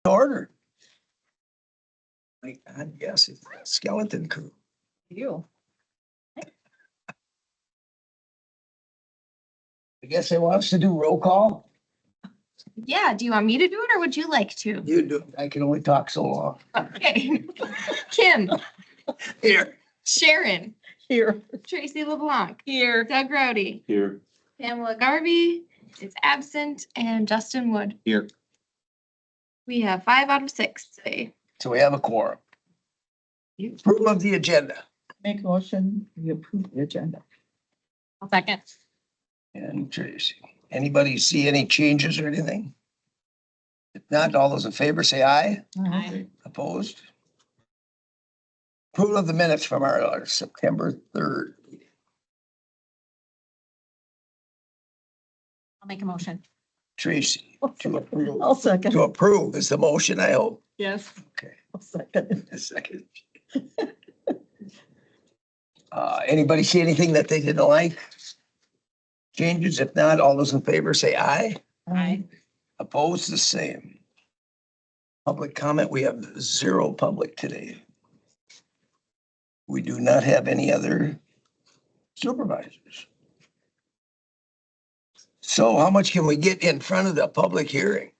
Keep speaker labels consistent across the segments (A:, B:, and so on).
A: Order. Like, yes, it's a skeleton crew.
B: You.
A: I guess they want us to do roll call.
C: Yeah, do you want me to do it or would you like to?
A: You do. I can only talk so long.
C: Okay. Kim,
A: Here.
C: Sharon,
B: Here.
C: Tracy LeBlanc,
B: Here.
C: Doug Rowdy,
D: Here.
C: Pamela Garvey is absent, and Justin Wood.
D: Here.
C: We have 5 out of 6 today.
A: So we have a quorum. Approval of the agenda.
B: Make a motion, we approve the agenda.
C: I'll second.
A: And Tracy, anybody see any changes or anything? If not, all those in favor say aye.
B: Aye.
A: Opposed? Approval of the minutes from our September 3rd.
C: I'll make a motion.
A: Tracy, to approve.
B: I'll second.
A: To approve is the motion, I hope.
B: Yes.
A: Okay,
B: I'll second.
A: a second. Anybody see anything that they didn't like? Changes? If not, all those in favor say aye.
B: Aye.
A: Opposed, the same. Public comment, we have 0 public today. We do not have any other supervisors. So how much can we get in front of the public hearing?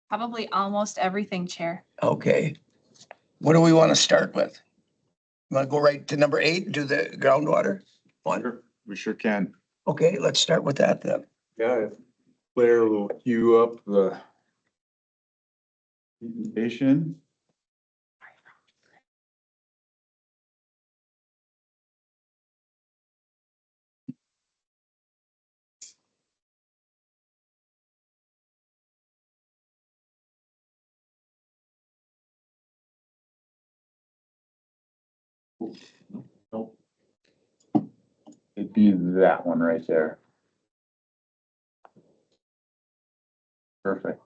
C: Probably almost everything, Chair.
A: Okay. What do we want to start with? You want to go right to number 8, do the groundwater one?
D: Sure, we sure can.
A: Okay, let's start with that then.
D: Yeah, Claire will queue up the presentation. Nope. It'd be that one right there. Perfect.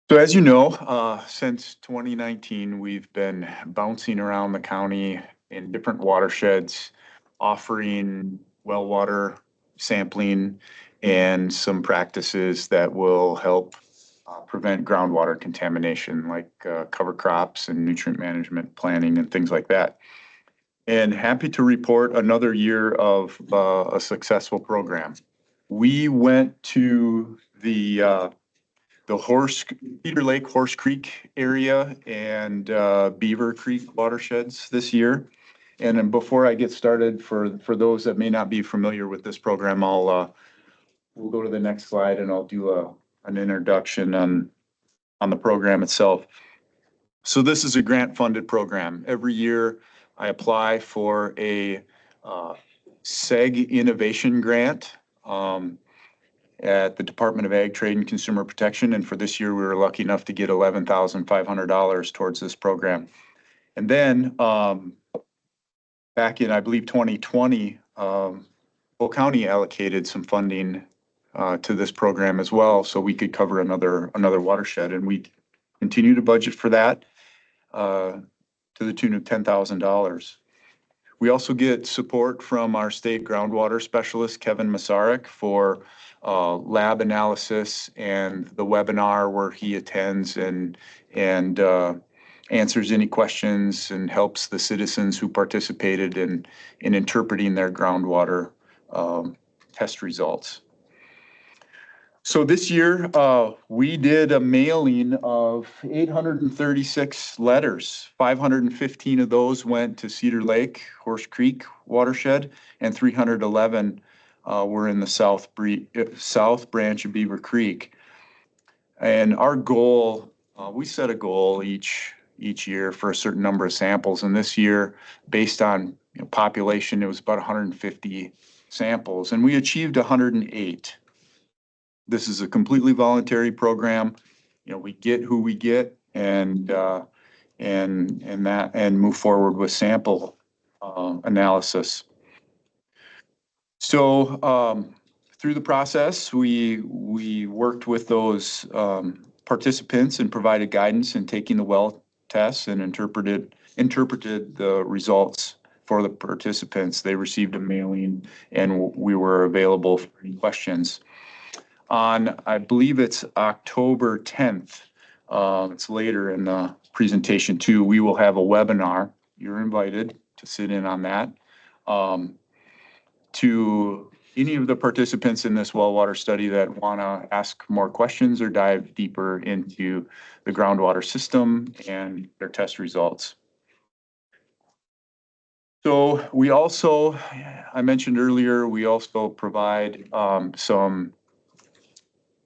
D: So as you know, since 2019, we've been bouncing around the county in different watersheds, offering well water sampling and some practices that will help prevent groundwater contamination, like cover crops and nutrient management planning and things like that. And happy to report another year of a successful program. We went to the Cedar Lake, Horse Creek area and Beaver Creek watersheds this year. And then before I get started, for those that may not be familiar with this program, we'll go to the next slide and I'll do an introduction on the program itself. So this is a grant-funded program. Every year I apply for a SEG Innovation Grant at the Department of Ag, Trade and Consumer Protection. And for this year, we were lucky enough to get $11,500 towards this program. And then back in, I believe, 2020, Polk County allocated some funding to this program as well, so we could cover another watershed. And we continue to budget for that to the tune of $10,000. We also get support from our state groundwater specialist, Kevin Masaryk, for lab analysis and the webinar where he attends and answers any questions and helps the citizens who participated in interpreting their groundwater test results. So this year, we did a mailing of 836 letters. 515 of those went to Cedar Lake, Horse Creek watershed, and 311 were in the south branch of Beaver Creek. And our goal, we set a goal each year for a certain number of samples. And this year, based on population, it was about 150 samples, and we achieved 108. This is a completely voluntary program. We get who we get and move forward with sample analysis. So through the process, we worked with those participants and provided guidance in taking the well tests and interpreted the results for the participants. They received a mailing and we were available for any questions. on, I believe it's October 10th. It's later in the presentation too. We will have a webinar. You're invited to sit in on that. To any of the participants in this well water study that want to ask more questions or dive deeper into the groundwater system and their test results. So we also, I mentioned earlier, we also provide some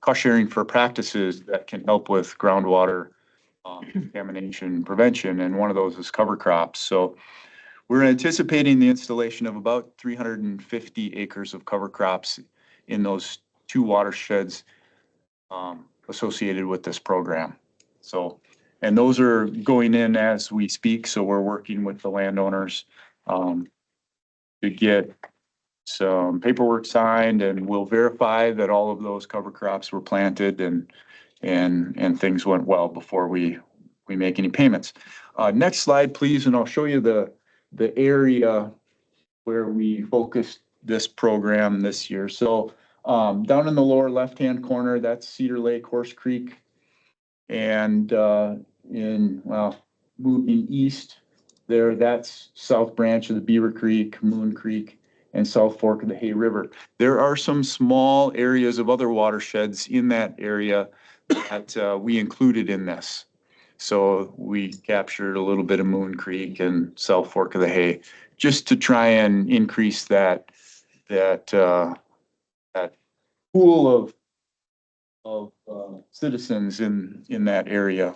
D: cost sharing for practices that can help with groundwater contamination prevention, and one of those is cover crops. So we're anticipating the installation of about 350 acres of cover crops in those two watersheds associated with this program. So, and those are going in as we speak. So we're working with the landowners to get some paperwork signed, and we'll verify that all of those cover crops were planted and things went well before we make any payments. Next slide, please, and I'll show you the area where we focused this program this year. So down in the lower left-hand corner, that's Cedar Lake, Horse Creek, and moving east there, that's South Branch of the Beaver Creek, Moon Creek, and South Fork of the Hay River. There are some small areas of other watersheds in that area that we included in this. So we captured a little bit of Moon Creek and South Fork of the Hay, just to try and increase that pool of citizens in that area.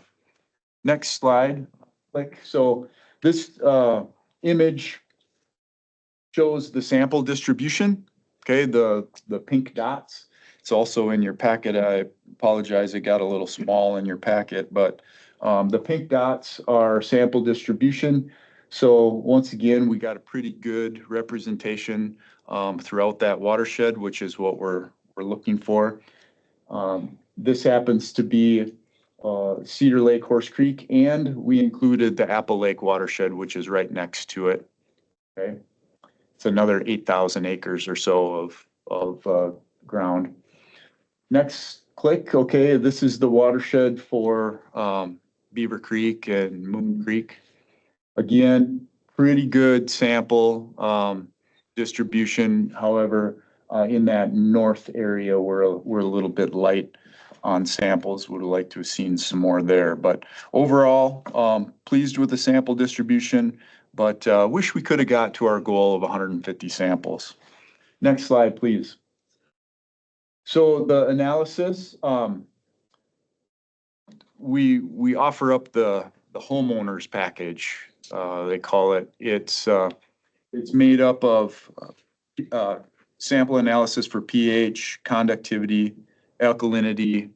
D: Next slide. So this image shows the sample distribution. Okay, the pink dots. It's also in your packet. I apologize, it got a little small in your packet, but the pink dots are sample distribution. So once again, we got a pretty good representation throughout that watershed, which is what we're looking for. This happens to be Cedar Lake, Horse Creek, and we included the Apple Lake watershed, which is right next to it. Okay, it's another 8,000 acres or so of ground. Next click. Okay, this is the watershed for Beaver Creek and Moon Creek. Again, pretty good sample distribution. However, in that north area, we're a little bit light on samples. Would have liked to have seen some more there, but overall, pleased with the sample distribution, but wish we could have got to our goal of 150 samples. Next slide, please. So the analysis, we offer up the homeowners package. They call it. It's made up of sample analysis for pH, conductivity, alkalinity,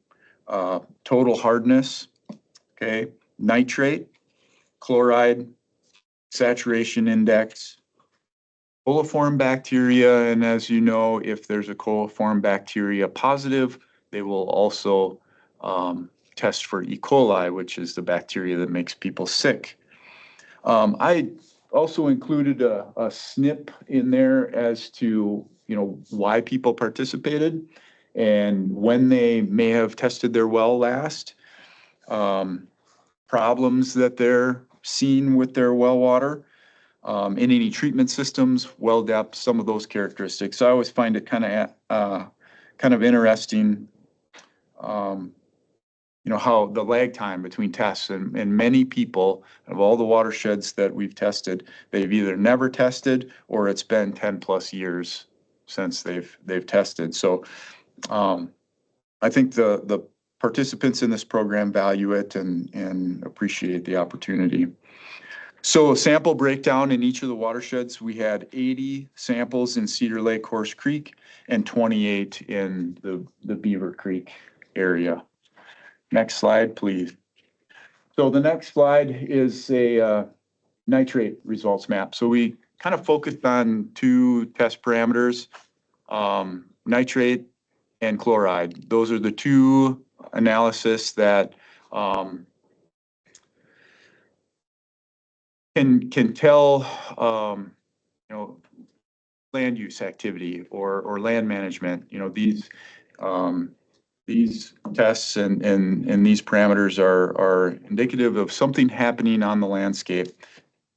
D: total hardness, okay, nitrate, chloride, saturation index, coliform bacteria, and as you know, if there's a coliform bacteria positive, they will also test for E. coli, which is the bacteria that makes people sick. I also included a SNP in there as to, why people participated and when they may have tested their well last, problems that they're seeing with their well water, in any treatment systems, well depth, some of those characteristics. So I always find it kind of interesting, how the lag time between tests, and many people of all the watersheds that we've tested, they've either never tested or it's been 10 plus years since they've tested. So I think the participants in this program value it and appreciate the opportunity. So sample breakdown in each of the watersheds, we had 80 samples in Cedar Lake, Horse Creek, and 28 in the Beaver Creek area. Next slide, please. So the next slide is a nitrate results map. So we kind of focused on two test parameters, nitrate and chloride. Those are the two analysis that can tell land use activity or land management. These These tests and these parameters are indicative of something happening on the landscape,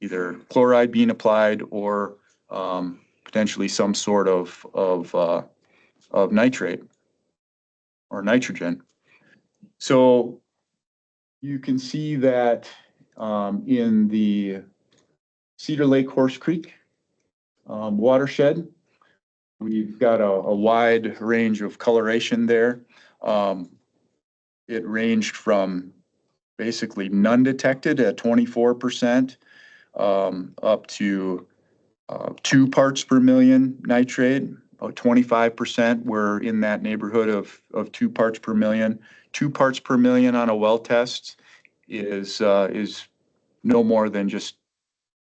D: either chloride being applied or potentially some sort of nitrate or nitrogen. So you can see that in the Cedar Lake Horse Creek watershed, we've got a wide range of coloration there. It ranged from basically none detected at 24%, up to 2 parts per million nitrate. About 25% were in that neighborhood of 2 parts per million. 2 parts per million on a well test is no more than just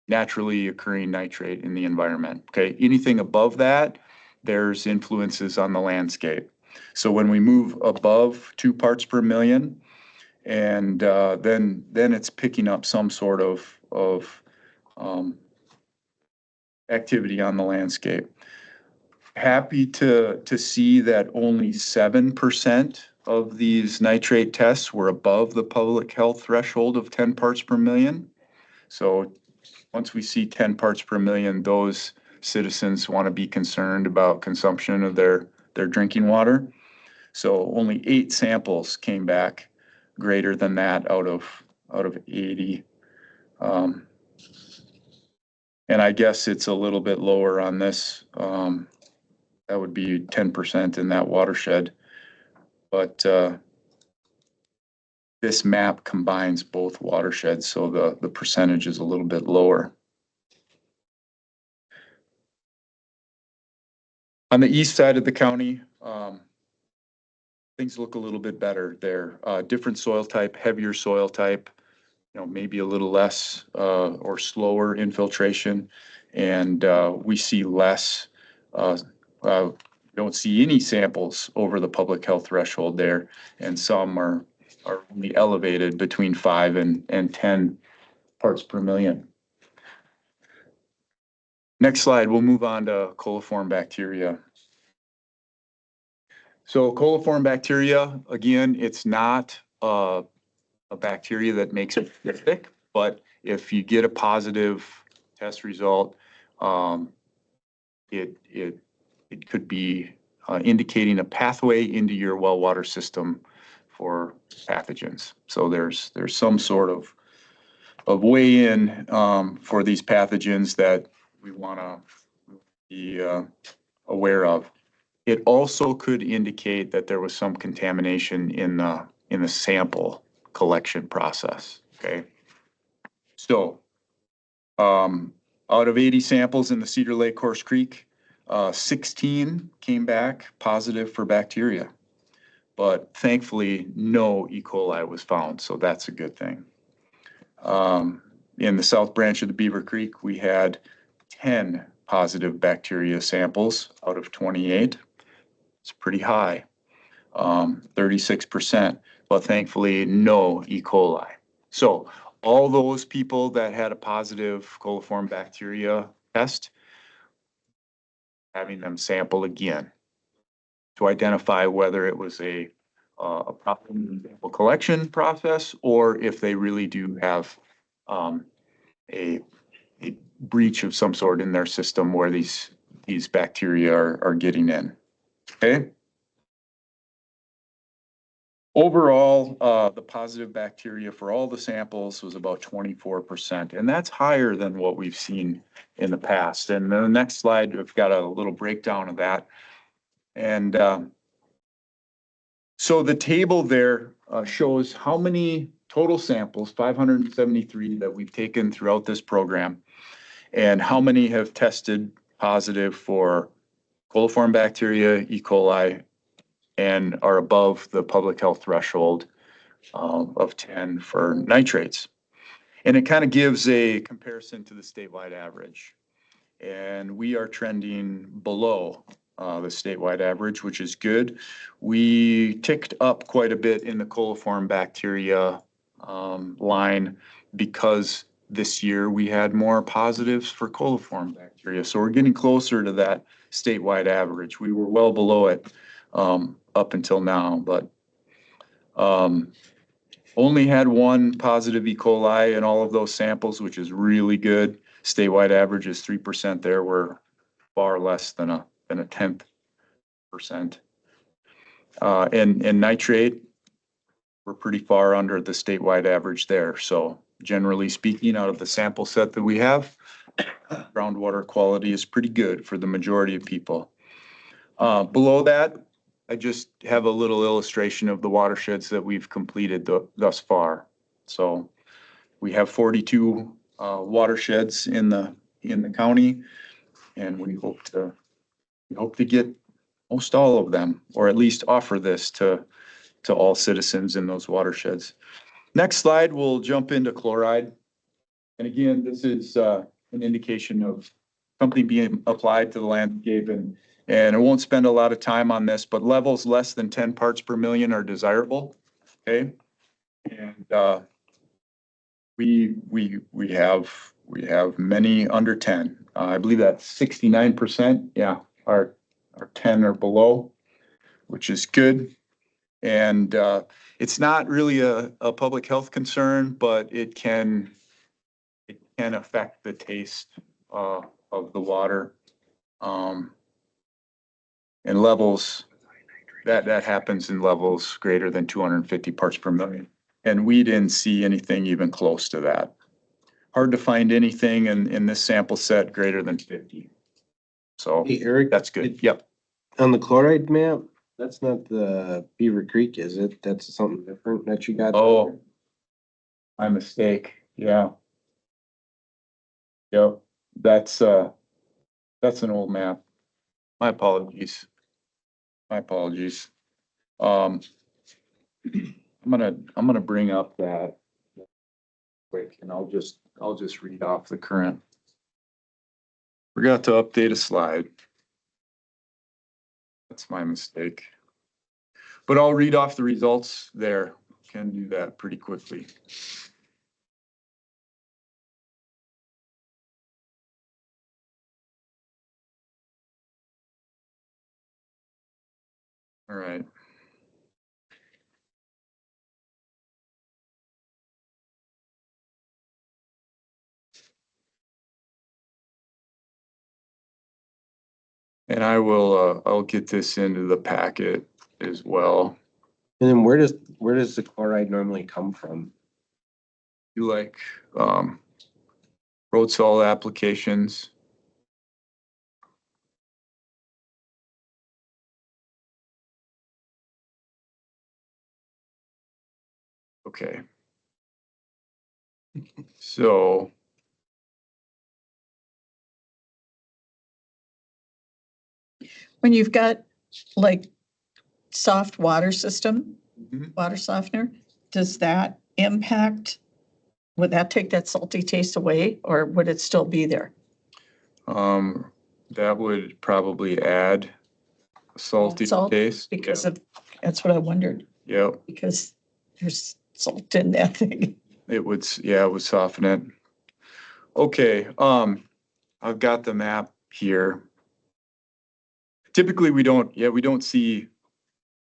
D: naturally occurring nitrate in the environment. Okay, anything above that, there's influences on the landscape. So when we move above 2 parts per million, and then it's picking up some sort of activity on the landscape. Happy to see that only 7% of these nitrate tests were above the public health threshold of 10 parts per million. So once we see 10 parts per million, those citizens want to be concerned about consumption of their drinking water. So only 8 samples came back greater than that out of 80. And I guess it's a little bit lower on this. That would be 10% in that watershed. But this map combines both watersheds, so the percentage is a little bit lower. On the east side of the county, things look a little bit better there. Different soil type, heavier soil type, maybe a little less or slower infiltration. And we see less, don't see any samples over the public health threshold there. And some are only elevated between 5 and 10 parts per million. Next slide, we'll move on to coliform bacteria. So coliform bacteria, again, it's not a bacteria that makes it thick, but if you get a positive test result, it could be indicating a pathway into your well water system for pathogens. So there's some sort of way in for these pathogens that we want to be aware of. It also could indicate that there was some contamination in the sample collection process. Okay, so out of 80 samples in the Cedar Lake Horse Creek, 16 came back positive for bacteria, but thankfully no E. coli was found, so that's a good thing. In the south branch of the Beaver Creek, we had 10 positive bacteria samples out of 28. It's pretty high, 36%, but thankfully no E. coli. So all those people that had a positive coliform bacteria test, having them sample again to identify whether it was a problem in the sample collection process or if they really do have a breach of some sort in their system where these bacteria are getting in. Okay. Overall, the positive bacteria for all the samples was about 24%, and that's higher than what we've seen in the past. And the next slide, we've got a little breakdown of that. And so the table there shows how many total samples, 573, that we've taken throughout this program, and how many have tested positive for coliform bacteria, E. coli, and are above the public health threshold of 10 for nitrates. And it kind of gives a comparison to the statewide average. And we are trending below the statewide average, which is good. We ticked up quite a bit in the coliform bacteria line because this year we had more positives for coliform bacteria. So we're getting closer to that statewide average. We were well below it up until now, but only had one positive E. coli in all of those samples, which is really good. Statewide average is 3% there. We're far less than a 10%. And nitrate, we're pretty far under the statewide average there. So generally speaking, out of the sample set that we have, groundwater quality is pretty good for the majority of people. Below that, I just have a little illustration of the watersheds that we've completed thus far. So we have 42 watersheds in the county, and we hope to get most all of them, or at least offer this to all citizens in those watersheds. Next slide, we'll jump into chloride. And again, this is an indication of something being applied to the landscape, and I won't spend a lot of time on this, but levels less than 10 parts per million are desirable, okay? And we have many under 10. I believe that 69%, yeah, are 10 or below, which is good. And it's not really a public health concern, but it can affect the taste of the water. And levels, that happens in levels greater than 250 parts per million. And we didn't see anything even close to that. Hard to find anything in this sample set greater than 50. So
E: Hey, Eric,
D: that's good. Yep.
E: on the chloride map, that's not the Beaver Creek, is it? That's something different that you got?
D: Oh, my mistake. Yeah. Yep. That's an old map. My apologies. My apologies. I'm gonna bring up that quick, and I'll just read off the current. Forgot to update a slide. That's my mistake. But I'll read off the results there. Can do that pretty quickly. All right. And I will, I'll get this into the packet as well.
E: And then where does the chloride normally come from?
D: You like, road salt applications. Okay. So,
B: When you've got like soft water system,
D: mhm.
B: water softener, does that impact? Would that take that salty taste away, or would it still be there?
D: That would probably add a salty
B: Salt,
D: taste.
B: Because of, that's what I wondered,
D: Yep,
B: because there's salt in that thing.
D: it would, yeah, it would soften it. Okay, I've got the map here. Typically, we don't see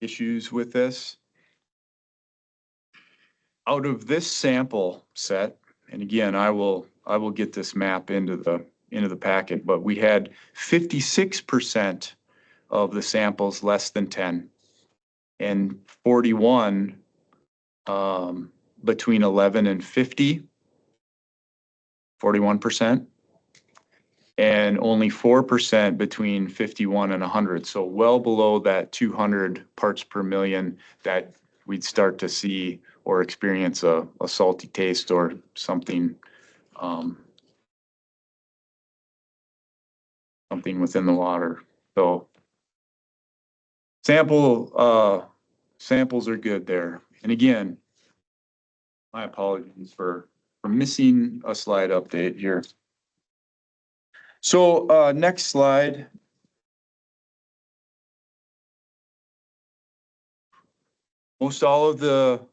D: issues with this. Out of this sample set, and again, I will get this map into the packet, but we had 56% of the samples less than 10, and 41 between 11 and 50, 41%, and only 4% between 51 and 100. So well below that 200 parts per million that we'd start to see or experience a salty taste or something, something within the water. So samples are good there. And again, my apologies for missing a slide update here. So next slide. Most all of the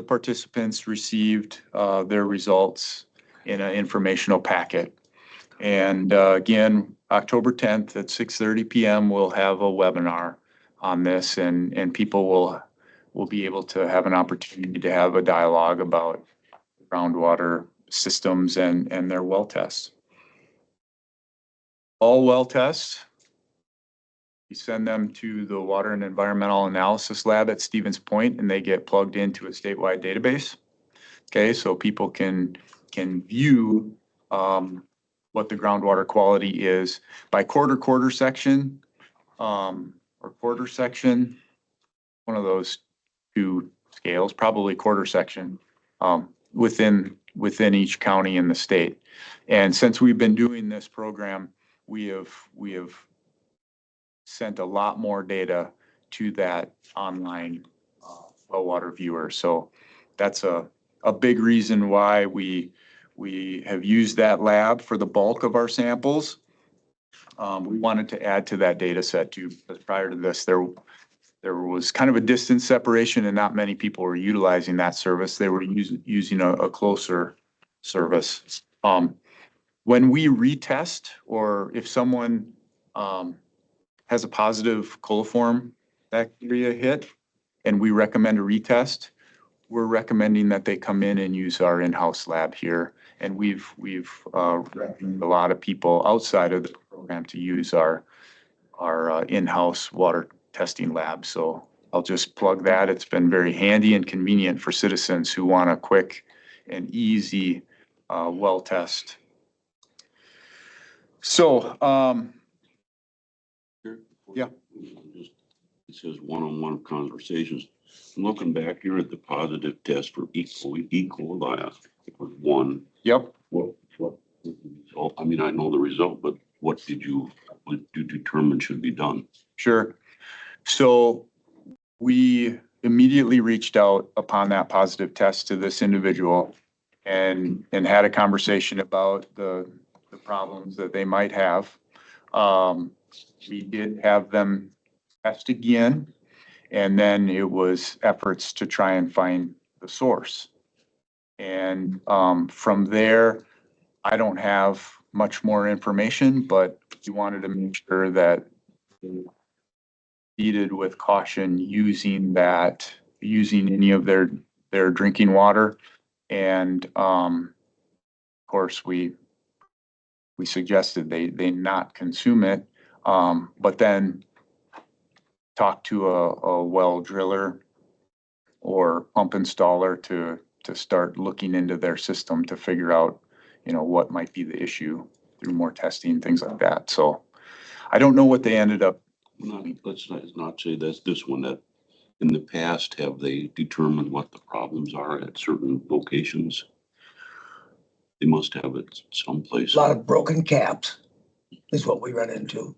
D: participants received their results in an informational packet. And again, October 10th at 6:30 p.m. we'll have a webinar on this, and people will be able to have an opportunity to have a dialogue about groundwater systems and their well tests. All well tests, we send them to the Water and Environmental Analysis Lab at Stevens Point, and they get plugged into a statewide database. Okay, so people can view what the groundwater quality is by quarter section, or quarter section, one of those two scales, probably quarter section, within each county in the state. And since we've been doing this program, we have sent a lot more data to that online well water viewer. So that's a big reason why we have used that lab for the bulk of our samples. We wanted to add to that data set too, because prior to this, there was kind of a distance separation and not many people were utilizing that service. They were using a closer service. When we retest, or if someone has a positive coliform bacteria hit and we recommend a retest, we're recommending that they come in and use our in-house lab here. And we've recommended a lot of people outside of the program to use our in-house water testing lab. So I'll just plug that. It's been very handy and convenient for citizens who want a quick and easy well test. So, yeah.
F: It says one-on-one conversations. Looking back here at the positive test for E. coli, it was one.
D: Yep.
F: What result? I mean, I know the result, but what did you determine should be done?
D: Sure. So we immediately reached out upon that positive test to this individual and had a conversation about the problems that they might have. We did have them test again, and then it was efforts to try and find the source. And from there, I don't have much more information, but we wanted to make sure that proceeded with caution using any of their drinking water. And of course, we suggested they not consume it, but then talk to a well driller or pump installer to start looking into their system to figure out, what might be the issue through more testing, things like that. So I don't know what they ended up.
F: Let's not say that's this one, that in the past, have they determined what the problems are at certain locations? They must have it someplace.
A: A lot of broken caps is what we run into.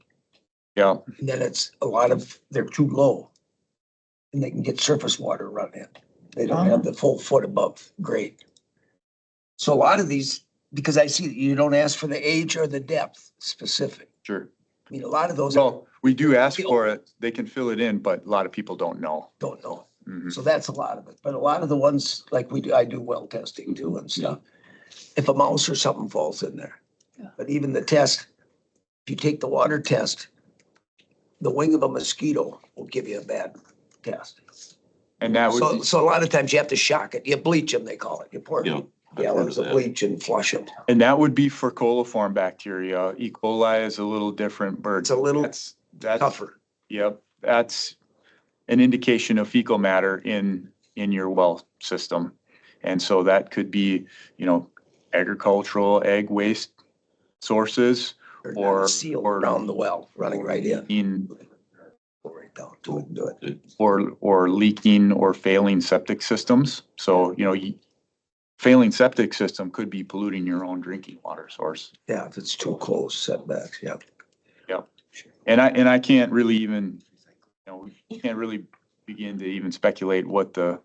D: Yeah.
A: And then it's a lot of, they're too low. And they can get surface water run in. They don't have the full foot above grade. So a lot of these, because I see that you don't ask for the age or the depth specific.
D: Sure.
A: I mean, a lot of those
D: Well, we do ask for it. They can fill it in, but a lot of people don't know.
A: don't know.
D: Mhm.
A: So that's a lot of it. But a lot of the ones like I do well testing too and stuff. If a mouse or something falls in there.
B: Yeah.
A: But even the test, if you take the water test, the wing of a mosquito will give you a bad test.
D: And that would be,
A: So a lot of times you have to shock it. You bleach them, they call it. You pour
F: Yeah. I've heard
A: gallons
F: of
A: of
F: that.
A: bleach and flush them.
D: and that would be for coliform bacteria. E. coli is a little different bird.
A: It's a little
D: That's
A: tougher.
D: Yep, that's an indication of fecal matter in your well system. And so that could be, agricultural egg waste sources
A: They're
D: or-
A: not sealed
D: or-
A: around the well, running right in. Go right down to it and do it.
D: or leaking or failing septic systems. So, failing septic system could be polluting your own drinking water source.
A: Yeah, if it's too close setbacks, yeah.
D: And I can't really even, we can't really begin to even speculate what the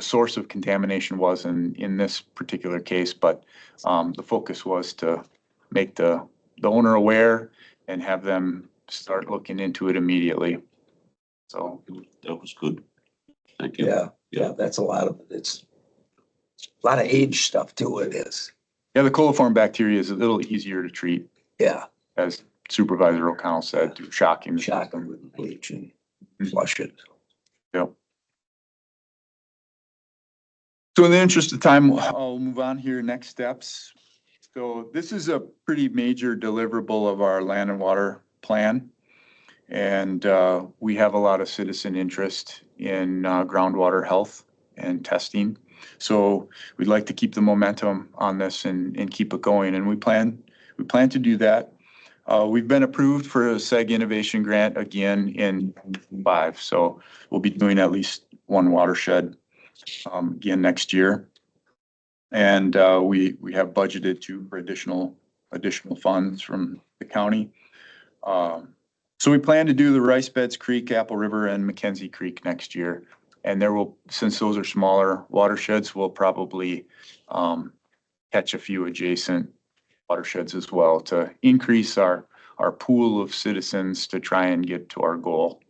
D: source of contamination was in this particular case, but the focus was to make the owner aware and have them start looking into it immediately. So,
F: That was good. Thank you.
A: Yeah, that's a lot of it. It's a lot of age stuff too, it is.
D: yeah, the coliform bacteria is a little easier to treat,
A: Yeah,
D: as Supervisor O'Connell said, through shocking the
A: shocking
D: system.
A: with bleach and flush it.
D: Yep. So in the interest of time, I'll move on here. Next steps. So this is a pretty major deliverable of our land and water plan. And we have a lot of citizen interest in groundwater health and testing. So we'd like to keep the momentum on this and keep it going. And we plan to do that. We've been approved for a SEG Innovation Grant again in 5. So we'll be doing at least one watershed again next year. And we have budgeted for additional funds from the county. So we plan to do the Rice Beds Creek, Apple River, and Mackenzie Creek next year. And since those are smaller watersheds, we'll probably catch a few adjacent watersheds as well to increase our pool of citizens to try and get to our goal.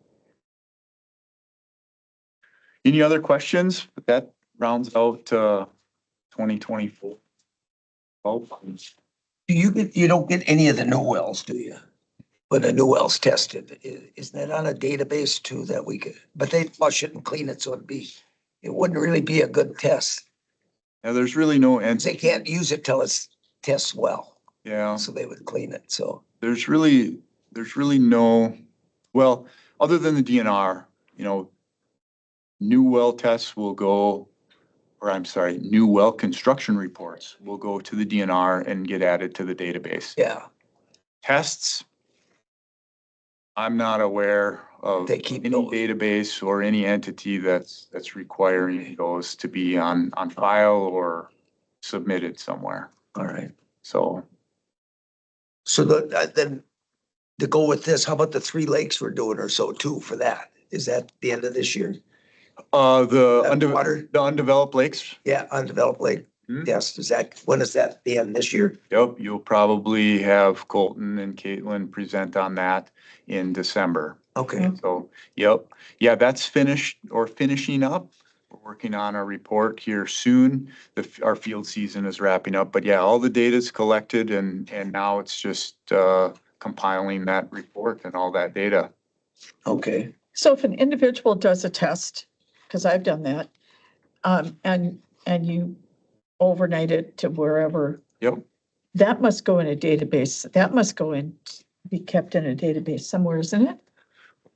D: Any other questions? That rounds out 2024.
A: You don't get any of the new wells, do you? When the new well's tested, isn't that on a database too that we could, but they flush it and clean it, so it wouldn't really be a good test.
D: Yeah, there's really no end.
A: They can't use it till it tests well,
D: Yeah,
A: so they would clean it, so.
D: there's really no, well, other than the DNR, new well tests will go, or I'm sorry, new well construction reports will go to the DNR and get added to the database.
A: Yeah,
D: Tests, I'm not aware of
A: They keep
D: any
A: those.
D: database or any entity that's requiring those to be on file or submitted somewhere.
A: all right.
D: So
A: So then to go with this, how about the 3 lakes we're doing or so too for that? Is that the end of this year? Water?
D: the undeveloped lakes,
A: Yeah, undeveloped lake.
D: Hmm.
A: Yes, when is that the end this year?
D: yep, you'll probably have Colton and Caitlin present on that in December.
A: Okay,
D: So, yep, yeah, that's finished or finishing up. We're working on a report here soon. Our field season is wrapping up, but yeah, all the data's collected and now it's just compiling that report and all that data.
A: okay.
B: So if an individual does a test, because I've done that, and you overnight it to wherever,
D: Yep,
B: that must go in a database. That must be kept in a database somewhere, isn't it?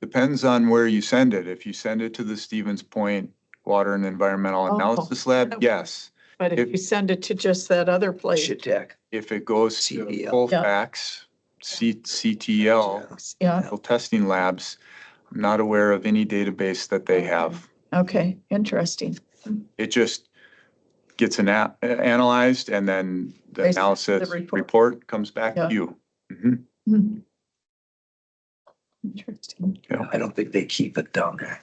D: depends on where you send it. If you send it to the Stevens Point Water and Environmental
B: Oh.
D: Analysis Lab, yes.
B: But if
D: If-
B: you send it to just that other place.
A: Shit tech.
D: If it goes to
A: CDL.
D: Colfax, CTL,
B: Yeah,
D: Chemical testing labs, I'm not aware of any database that they have.
B: okay, interesting.
D: It just gets analyzed and then the
B: They send
D: analysis
B: the report.
D: report comes back
B: Yeah.
D: to you. Mhm.
B: Hmm. Interesting.
A: I don't think they keep it down there.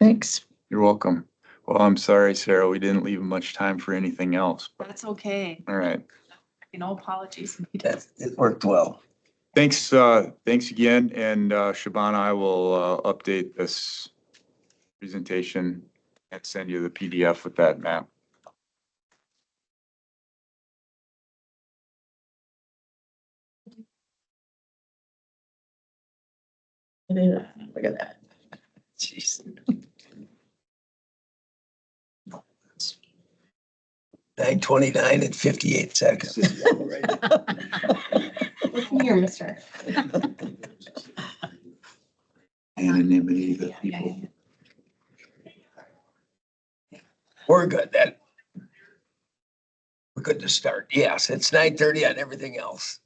B: Thanks.
D: You're welcome. Well, I'm sorry, Sarah, we didn't leave much time for anything else.
C: That's okay.
D: All right.
C: No apologies.
A: It worked well.
D: Thanks again. And Shabana, I will update this presentation and send you the PDF with that map.
B: Look at that. Jeez.
A: 9:29 and 58 seconds.
C: Here, mister.
D: Anonymity that people.
A: We're good then. We're good to start. Yes, it's 9:30 on everything else.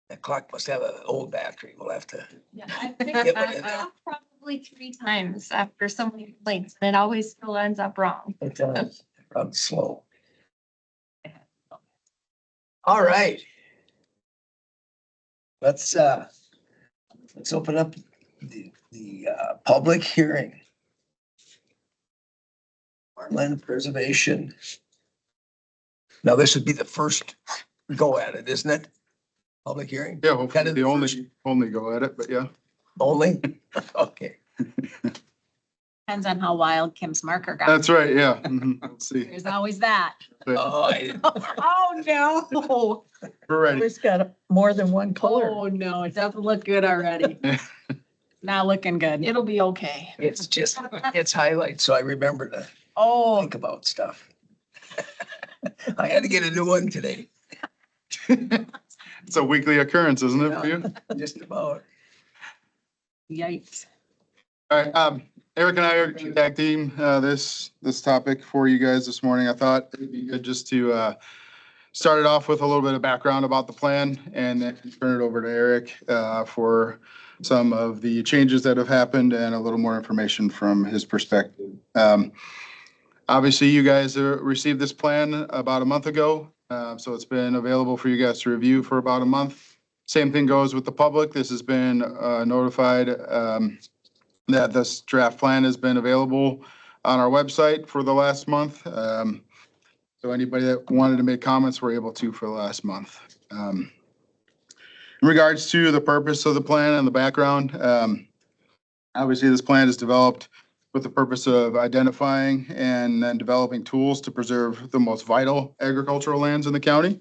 A: That clock must have an old battery. We'll have to.
C: Yeah, I picked that up probably 3 times after so many complaints, and it always still ends up wrong.
A: It does. Run slow. All right. Let's open up the public hearing. Farmland preservation. Now, this would be the first go at it, isn't it? Public hearing?
G: Yeah,
A: Kind
G: hopefully
A: of
G: the
A: first-
G: only go at it, but yeah.
A: Only? Okay.
G: Depends on how wild Kim's marker got.
H: That's right, yeah. Let's see.
G: There's always that.
A: Oh, I-
G: Oh, no.
H: We're ready.
B: It's got more than one color.
G: Oh, no, it doesn't look good already. Not looking good. It'll be okay.
A: it's just, it's highlights, so I remember to
G: Oh,
A: think about stuff. I had to get a new one today,
H: It's a weekly occurrence, isn't it for you?
A: just about.
G: yikes.
H: All right, Eric and I are gonna tag team, this topic for you guys this morning. I thought it'd be good just to, start it off with a little bit of background about the plan and then turn it over to Eric, for some of the changes that have happened and a little more information from his perspective. Obviously, you guys received this plan about a month ago, so it's been available for you guys to review for about a month. Same thing goes with the public. This has been notified that this draft plan has been available on our website for the last month. So anybody that wanted to make comments were able to for the last month. In regards to the purpose of the plan and the background, obviously this plan is developed with the purpose of identifying and then developing tools to preserve the most vital agricultural lands in the county.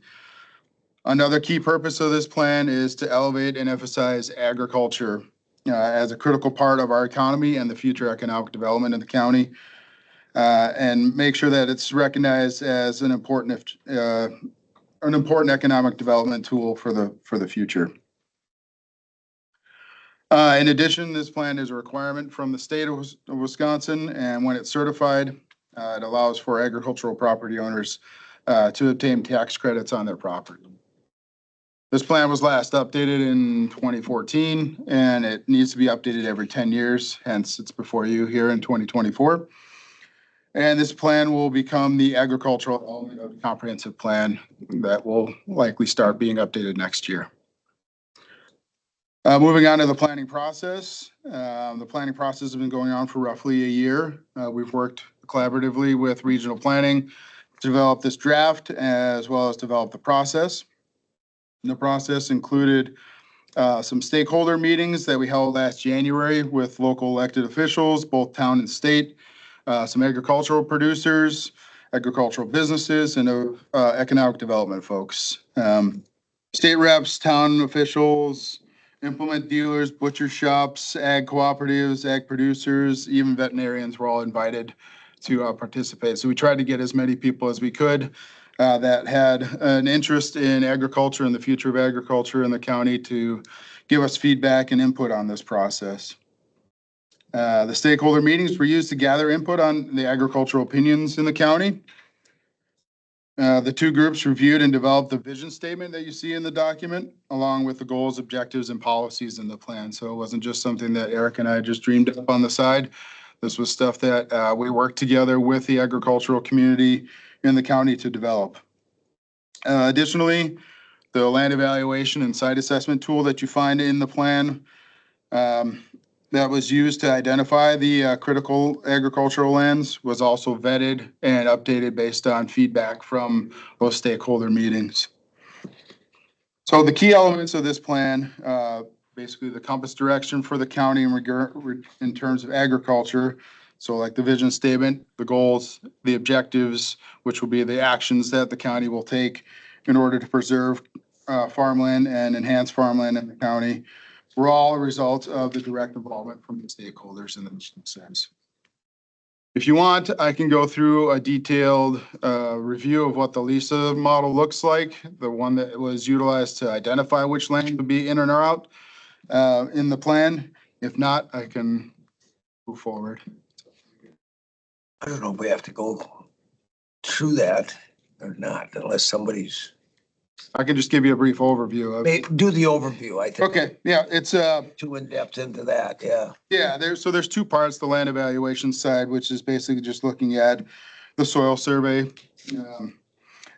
H: Another key purpose of this plan is to elevate and emphasize agriculture as a critical part of our economy and the future economic development in the county, and make sure that it's recognized as an important economic development tool for the future. In addition, this plan is a requirement from the state of Wisconsin, and when it's certified, it allows for agricultural property owners to obtain tax credits on their property. This plan was last updated in 2014, and it needs to be updated every 10 years, hence it's before you here in 2024. And this plan will become the agricultural element of the comprehensive plan that will likely start being updated next year. Moving on to the planning process. The planning process has been going on for roughly a year. We've worked collaboratively with regional planning to develop this draft as well as develop the process. And the process included some stakeholder meetings that we held last January with local elected officials, both town and state, some agricultural producers, agricultural businesses, and economic development folks. State reps, town officials, implement dealers, butcher shops, ag cooperatives, ag producers, even veterinarians were all invited to participate. So we tried to get as many people as we could that had an interest in agriculture and the future of agriculture in the county to give us feedback and input on this process. The stakeholder meetings were used to gather input on the agricultural opinions in the county. The two groups reviewed and developed the vision statement that you see in the document, along with the goals, objectives, and policies in the plan. So it wasn't just something that Eric and I just dreamed up on the side. This was stuff that we worked together with the agricultural community in the county to develop. Additionally, the land evaluation and site assessment tool that you find in the plan that was used to identify the critical agricultural lands was also vetted and updated based on feedback from those stakeholder meetings. So the key elements of this plan, basically the compass direction for the county in terms of agriculture. So like the vision statement, the goals, the objectives, which will be the actions that the county will take in order to preserve farmland and enhance farmland in the county, were all a result of the direct involvement from the stakeholders in the sense. If you want, I can go through a detailed review of what the LISA model looks like, the one that was utilized to identify which land would be in or out in the plan. If not, I can move forward.
A: I don't know if we have to go through that or not, unless somebody's,
H: I can just give you a brief overview of.
A: do the overview, I think.
H: Okay, yeah, it's
A: Too in-depth into that, yeah.
H: yeah, there's two parts, the land evaluation side, which is basically just looking at the soil survey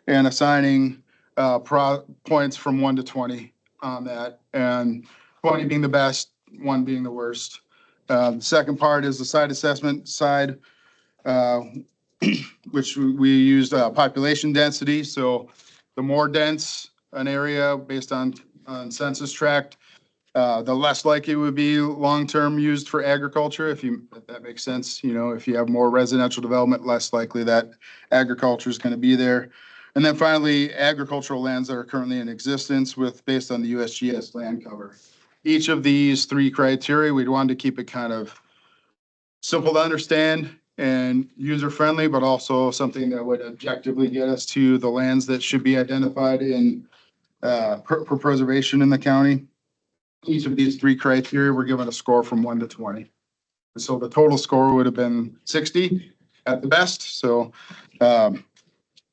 H: and assigning points from 1 to 20 on that, and 20 being the best, 1 being the worst. The second part is the site assessment side, which we used population density. So the more dense an area based on census tract, The less likely it would be long-term used for agriculture, if that makes sense. You know, if you have more residential development, less likely that agriculture is gonna be there. And then finally, agricultural lands that are currently in existence based on the USGS land cover. Each of these three criteria, we'd want to keep it kind of simple to understand and user-friendly, but also something that would objectively get us to the lands that should be identified for preservation in the county. Each of these three criteria, we're given a score from 1 to 20. So the total score would have been 60 at the best. So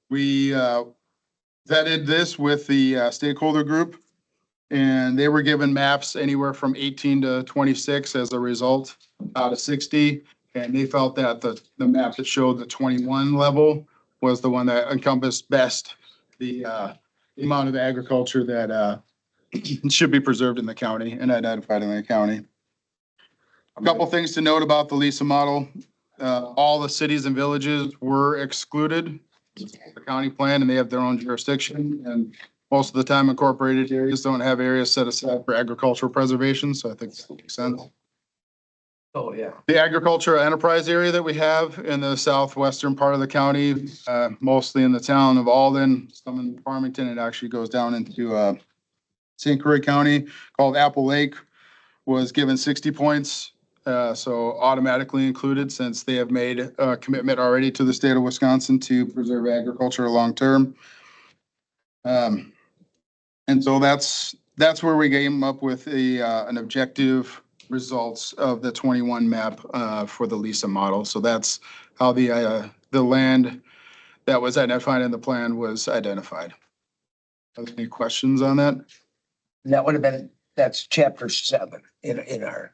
H: we vetted this with the stakeholder group, and they were given maps anywhere from 18 to 26 as a result out of 60. And they felt that the map that showed the 21 level was the one that encompassed best the amount of agriculture that should be preserved in the county and identified in the county. A couple things to note about the LISA model. All the cities and villages were excluded the county plan, and they have their own jurisdiction. And most of the time incorporated areas don't have areas set aside for agricultural preservation. So I think that makes sense.
A: Oh, yeah.
H: The agricultural enterprise area that we have in the southwestern part of the county, mostly in the town of Alden, some in Farmington, it actually goes down into St. Croix County, called Apple Lake, was given 60 points. So automatically included, since they have made a commitment already to the state of Wisconsin to preserve agriculture long-term. And so that's where we came up with an objective results of the 21 map for the LISA model. So that's how the land that was identified in the plan was identified. Any questions on that?
A: And that would have been, that's chapter 7 in our,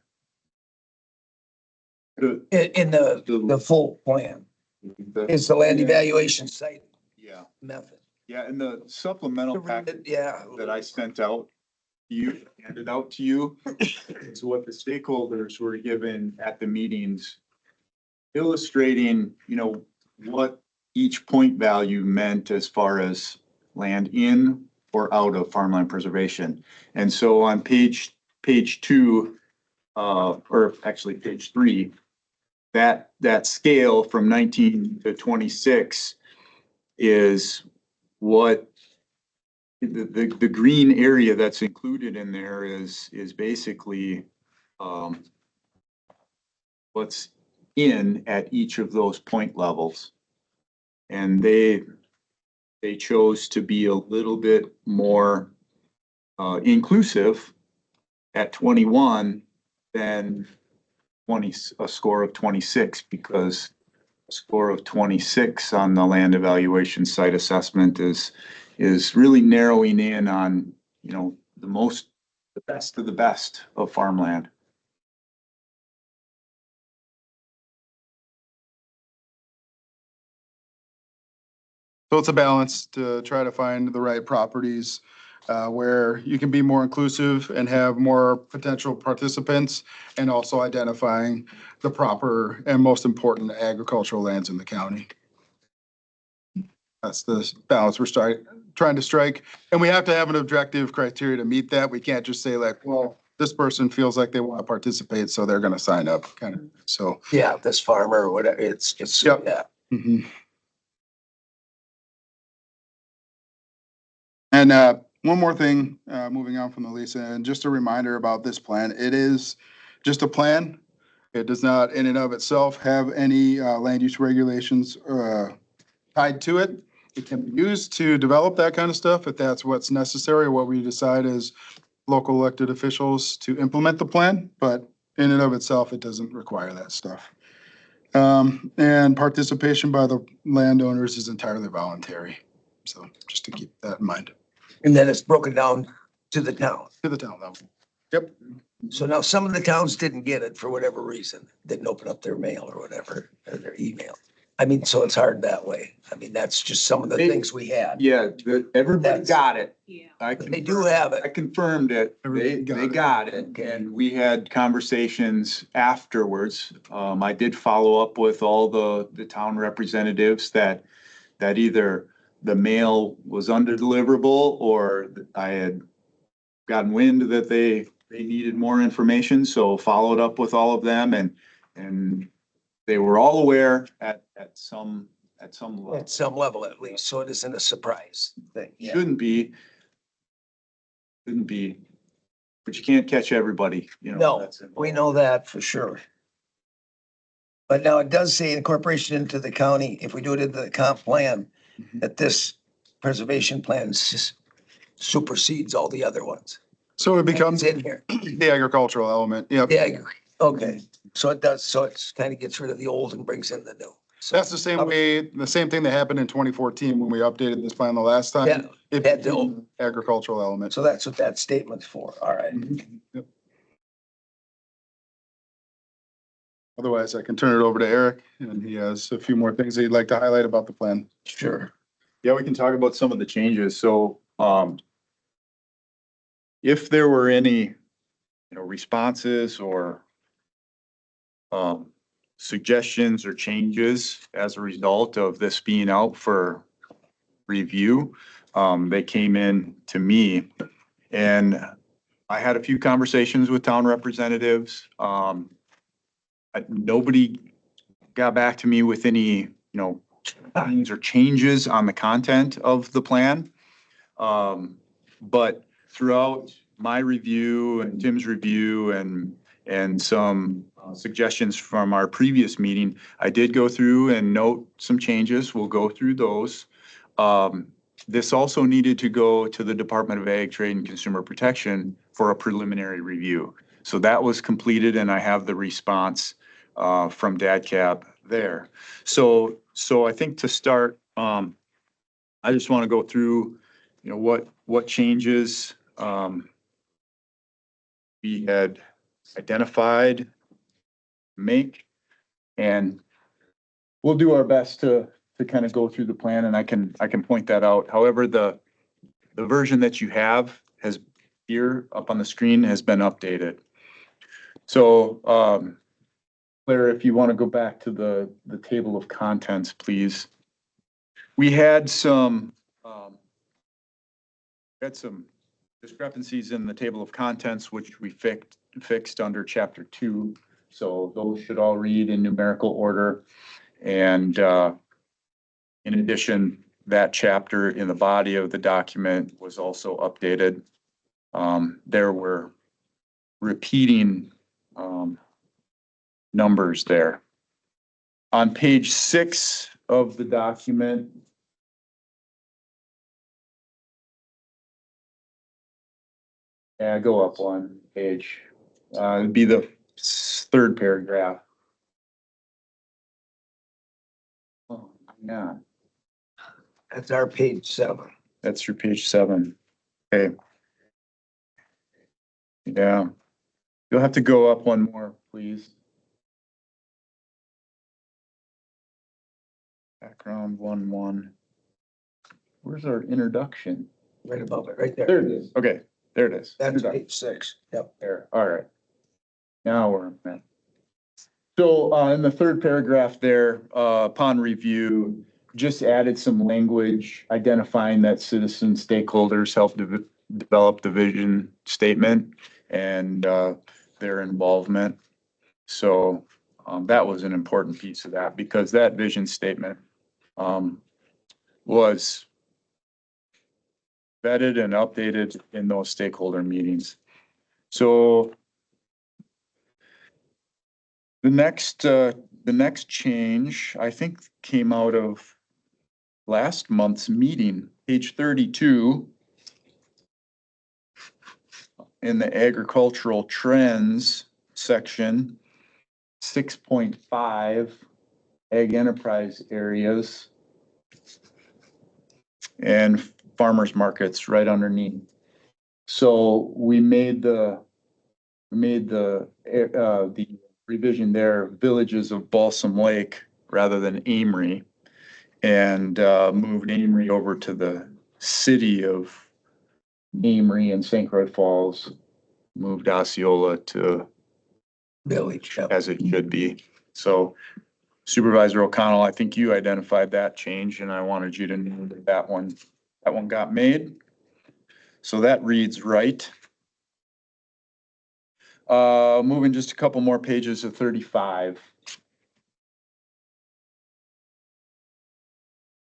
A: in the full plan. Is the land evaluation site
D: Yeah,
A: method.
D: yeah, and the supplemental packet
A: Yeah.
D: that I sent out, handed out to you, is what the stakeholders were given at the meetings, illustrating, what each point value meant as far as land in or out of farmland preservation. And so on page 2, or actually page 3, that scale from 19 to 26 is what the green area that's included in there is basically what's in at each of those point levels. And they chose to be a little bit more inclusive at 21 than a score of 26, because a score of 26 on the land evaluation site assessment is really narrowing in on, the best of the best of farmland.
H: So it's a balance to try to find the right properties where you can be more inclusive and have more potential participants, and also identifying the proper and most important agricultural lands in the county. That's the balance we're trying to strike. And we have to have an objective criteria to meet that. We can't just say like, well, this person feels like they want to participate, so they're going to sign up, kind of. So
A: Yeah, this farmer or whatever, it's,
H: Yep.
A: yeah.
H: mhm. And one more thing, moving on from the LISA, and just a reminder about this plan. It is just a plan. It does not in and of itself have any land use regulations tied to it. It can be used to develop that kind of stuff if that's what's necessary, or what we decide as local elected officials to implement the plan. But in and of itself, it doesn't require that stuff. And participation by the landowners is entirely voluntary. So just to keep that in mind.
A: And then it's broken down to the town.
H: To the town level. Yep.
A: So now some of the towns didn't get it for whatever reason, didn't open up their mail or whatever, or their email. I mean, so it's hard that way. I mean, that's just some of the things we had.
D: Yeah, everybody got it.
G: Yeah.
A: They do have
D: I
A: it.
D: confirmed it.
H: Everybody
D: They
H: got it.
D: got it.
A: Okay.
D: And we had conversations afterwards. I did follow up with all the town representatives that either the mail was undeliverable, or I had gotten wind that they they needed more information, so followed up with all of them and they were all aware at some level.
A: At some level at least, so it isn't a surprise thing. Yeah.
D: Shouldn't be. Shouldn't be, but you can't catch everybody, you know.
A: No,
D: that's
A: we
D: involved.
A: know that for sure. But now it does say incorporation into the county, if we do it into the comp plan,
D: Mhm.
A: that this preservation plan supersedes all the other ones.
H: So it becomes
A: It's in here.
H: the agricultural element. Yep.
A: Yeah, I agree. Okay, so it does, so it's kind of gets rid of the old and brings in the new. So
H: That's the same way, the same thing that happened in 2014 when we updated this plan the last time.
A: Yeah,
H: It
A: had to-
H: became agricultural element.
A: So that's what that statement's for. All right.
H: Yep. Otherwise, I can turn it over to Eric, and he has a few more things that he'd like to highlight about the plan.
A: Sure.
D: Yeah, we can talk about some of the changes. So, if there were any, responses or suggestions or changes as a result of this being out for review, they came in to me and I had a few conversations with town representatives. Nobody got back to me with any, things or changes on the content of the plan. But throughout my review and Tim's review and some suggestions from our previous meeting, I did go through and note some changes. We'll go through those. This also needed to go to the Department of Ag, Trade and Consumer Protection for a preliminary review. So that was completed and I have the response from DADCAB there. So I think to start, I just want to go through, what changes we had identified, make, and we'll do our best to kind of go through the plan and I can point that out. However, the version that you have has here up on the screen has been updated. So, Claire, if you want to go back to the table of contents, please. We had some discrepancies in the table of contents, which we fixed under chapter 2. So those should all read in numerical order. And in addition, that chapter in the body of the document was also updated. There were repeating numbers there. On page 6 of the document, go up one page. It'd be the third paragraph. Oh, yeah,
A: That's our page 7.
D: that's your page 7. Okay. Yeah. You'll have to go up one more, please. Background 1-1. Where's our introduction?
A: Right above it, right there.
D: There it is. Okay, there it is.
A: That's
D: Introduction.
A: page 6. Yep.
D: There, all right. Now we're in. So, in the third paragraph there, upon review, just added some language identifying that citizen stakeholders helped develop the vision statement and, their involvement. So, that was an important piece of that because that vision statement, was vetted and updated in those stakeholder meetings. So the next change, I think, came out of last month's meeting, page 32. In the agricultural trends section, 6.5, ag enterprise areas. And farmers markets right underneath. So we made the revision there, villages of Balsam Lake rather than Amory. And moved Amory over to the city of Amory and St. Croix Falls. Moved Osceola to
A: Village. Yep.
D: as it should be. So Supervisor O'Connell, I think you identified that change and I wanted you to know that that one got made. So that reads right. Moving just a couple more pages of 35.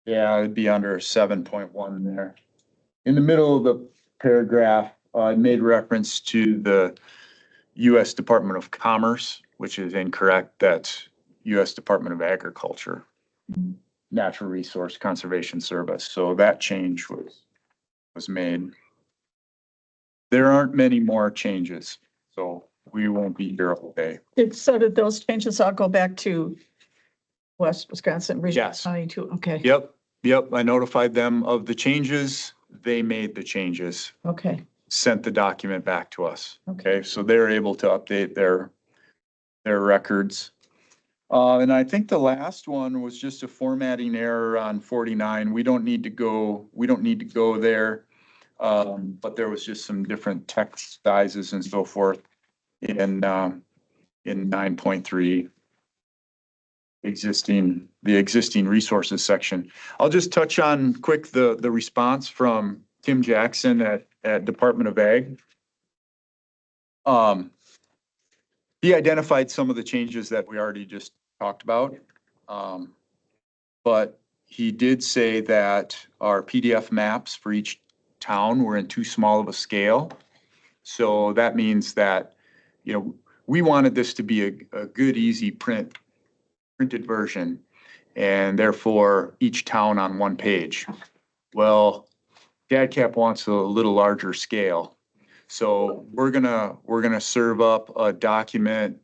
D: Yeah, it'd be under 7.1 there. In the middle of the paragraph, I made reference to the U.S. Department of Commerce, which is incorrect. That's U.S. Department of Agriculture, Natural Resource Conservation Service. So that change was made. There aren't many more changes, so we won't be here all day.
B: So did those changes all go back to West Wisconsin Regional
D: Yes.
B: County too? Okay,
D: Yep, I notified them of the changes. They made the changes,
B: okay,
D: sent the document back to us.
B: okay.
D: Okay, so they're able to update their records. And I think the last one was just a formatting error on 49. We don't need to go there. But there was just some different text sizes and so forth in 9.3. The existing resources section. I'll just touch on quick the response from Tim Jackson at Department of Ag. He identified some of the changes that we already just talked about. But he did say that our PDF maps for each town were in too small of a scale. So that means that, we wanted this to be a good, easy printed version, and therefore each town on one page. Well, DADCAP wants a little larger scale. So we're gonna serve up a document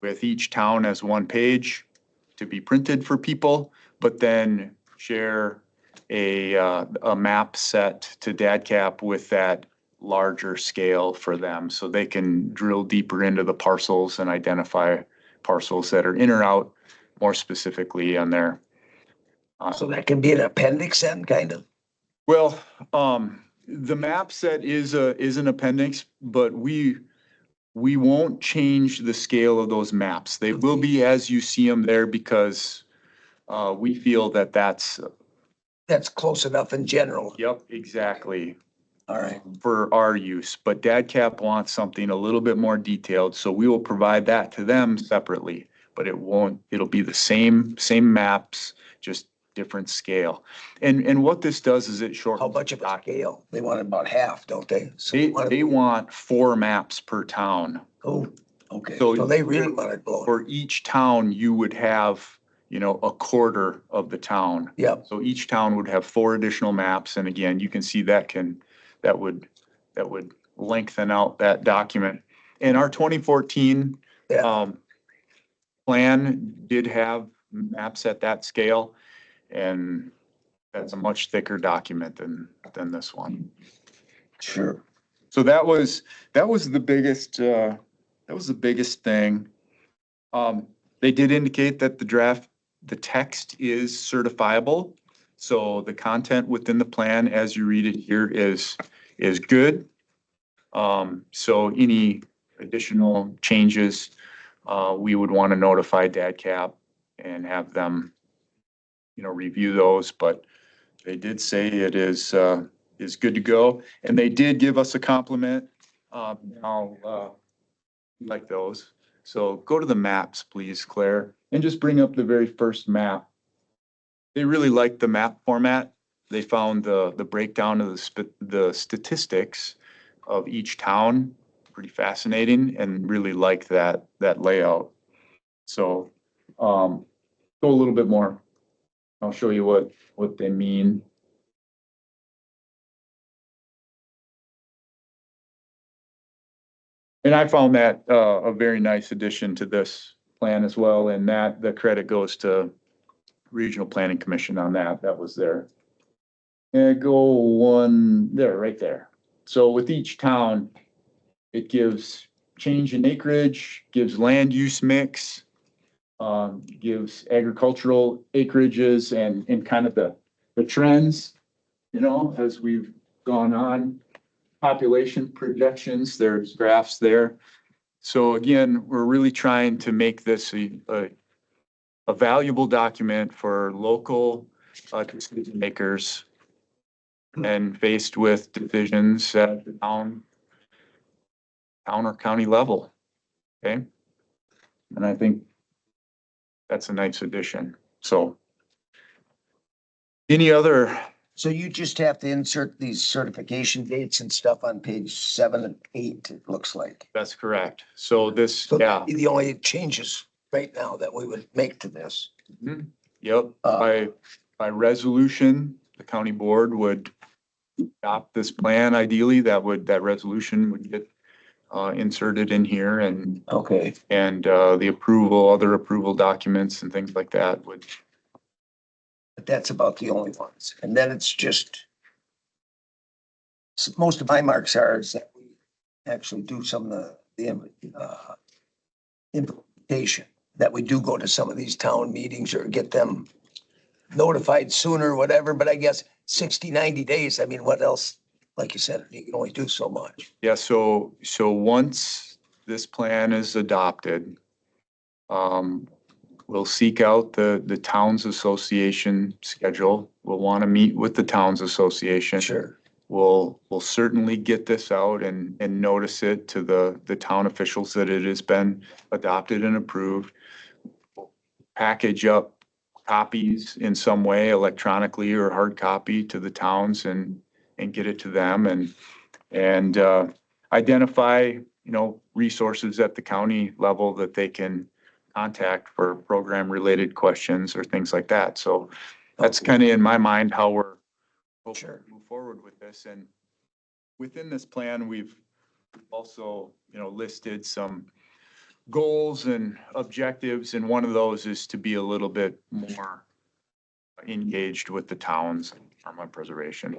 D: with each town as one page to be printed for people, but then share a map set to DADCAP with that larger scale for them, so they can drill deeper into the parcels and identify parcels that are in or out more specifically on their.
A: So that can be an appendix then, kind of?
D: Well, the map set is an appendix, but we won't change the scale of those maps. They will be as you see them there because we feel that that's.
A: That's close enough in general.
D: Yep, exactly.
A: All right.
D: For our use, but DADCAP wants something a little bit more detailed, so we will provide that to them separately. But it'll be the same maps, just different scale. And what this does is it shortens.
A: How much of a scale? They want about half, don't they? So
D: They want 4 maps per town.
A: Oh, okay.
D: So
A: So they really want it blown.
D: For each town, you would have, a quarter of the town.
A: Yep.
D: So each town would have 4 additional maps, and again, you can see that would lengthen out that document. And our 2014
A: Yeah.
D: plan did have maps at that scale, and that's a much thicker document than this one.
A: Sure.
D: So that was the biggest thing. They did indicate that the text is certifiable. So the content within the plan, as you read it here, is good. So any additional changes, we would want to notify DADCAP and have them, review those, but they did say it is good to go. And they did give us a compliment. I'll like those. So go to the maps, please, Claire, and just bring up the very first map. They really liked the map format. They found the breakdown of the statistics of each town pretty fascinating and really liked that layout. So go a little bit more. I'll show you what they mean. And I found that a very nice addition to this plan as well, and that the credit goes to Regional Planning Commission on that. That was there. And go one there, right there. So with each town, it gives change in acreage, gives land use mix, gives agricultural acreages and kind of the trends, as we've gone on. Population projections, there's graphs there. So again, we're really trying to make this a valuable document for local decision makers and faced with decisions at the town or county level. Okay? And I think that's a nice addition. So any other,
A: So you just have to insert these certification dates and stuff on page 7 and 8, it looks like.
D: that's correct. So this,
A: So
D: yeah.
A: that'd be the only changes right now that we would make to this.
D: Mhm. Yep,
A: Uh,
D: by resolution, the county board would adopt this plan ideally, that resolution would get inserted in here and
A: Okay,
D: the approval, other approval documents and things like that would,
A: but that's about the only ones. And then it's just, most of my marks are is that we actually do some of the implementation, that we do go to some of these town meetings or get them notified sooner or whatever, but I guess 60, 90 days, I mean, what else? Like you said, you can only do so much.
D: yeah, so once this plan is adopted, we'll seek out the Towns Association schedule. We'll want to meet with the Towns Association.
A: Sure.
D: We'll certainly get this out and notice it to the town officials that it has been adopted and approved. Package up copies in some way, electronically or hard copy to the towns and get it to them and identify, resources at the county level that they can contact for program related questions or things like that. So that's kind of in my mind how we're hoping
A: Sure.
D: to move forward with this. And within this plan, we've also, listed some goals and objectives. And one of those is to be a little bit more engaged with the towns and farmland preservation.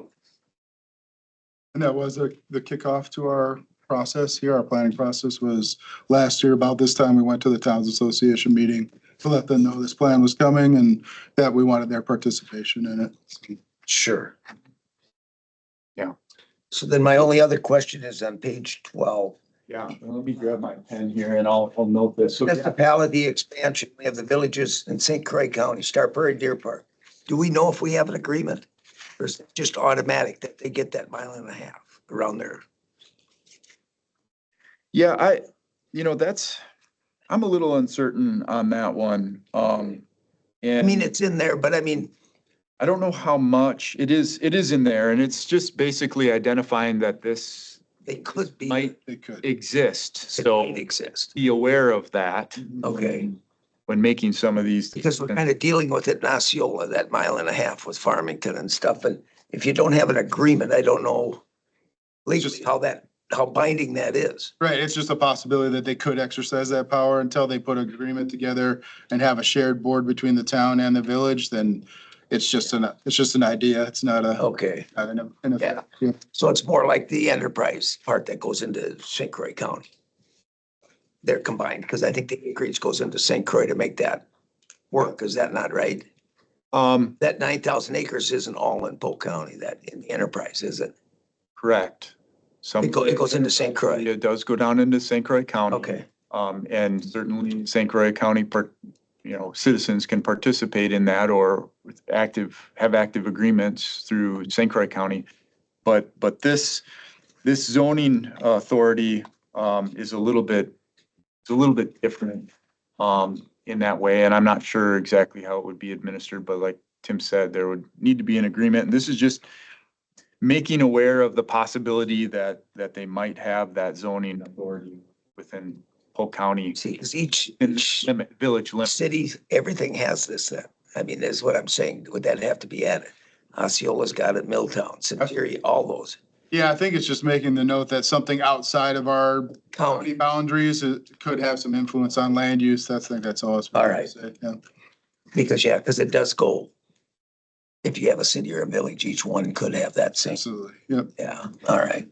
H: And that was the kickoff to our process here. Our planning process was last year. About this time, we went to the Towns Association meeting to let them know this plan was coming and that we wanted their participation in it.
A: Sure.
D: Yeah.
A: So then my only other question is on page 12.
D: Yeah, let me grab my pen here and I'll note this. So,
A: Municipality expansion, we have the villages in St. Croix County, Star Prairie, Deer Park. Do we know if we have an agreement? Or is it just automatic that they get that 1.5 miles around there?
D: yeah, I'm a little uncertain on that one.
A: I
D: And
A: mean, it's in there, but I mean,
D: I don't know how much it is in there, and it's just basically identifying that this
A: they could be,
D: might
H: They could.
D: exist.
A: it
D: So
A: might exist.
D: be aware of that
A: Okay.
D: when making some of these.
A: Because we're kind of dealing with it in Osceola, that 1.5 miles with Farmington and stuff. And if you don't have an agreement, I don't know legally how binding that is.
H: Right, it's just a possibility that they could exercise that power until they put an agreement together and have a shared board between the town and the village, then it's just an idea. It's not
A: Okay.
H: an
A: Yeah.
H: effect.
A: So it's more like the enterprise part that goes into St. Croix County. They're combined, because I think the acreage goes into St. Croix to make that work. Is that not right? That 9,000 acres isn't all in Polk County, that in the enterprise, is it?
D: Correct.
A: It goes into St. Croix.
D: It does go down into St. Croix County.
A: Okay,
D: And certainly St. Croix County, citizens can participate in that or have active agreements through St. Croix County. But this zoning authority is a little bit different in that way. And I'm not sure exactly how it would be administered, but like Tim said, there would need to be an agreement. And this is just making aware of the possibility that they might have that zoning authority within Polk County
A: see, because each
D: village limit.
A: city, everything has this then. I mean, that's what I'm saying. Would that have to be added? Osceola's got it, Milltown, Century, all those
H: Yeah, I think it's just making the note that something outside of our county
A: county.
H: boundaries could have some influence on land use. I think that's all it's.
A: All right.
H: Yeah.
A: Because it does go. If you have a city or a village, each one could have that same.
H: Absolutely, yep.
A: Yeah, all right.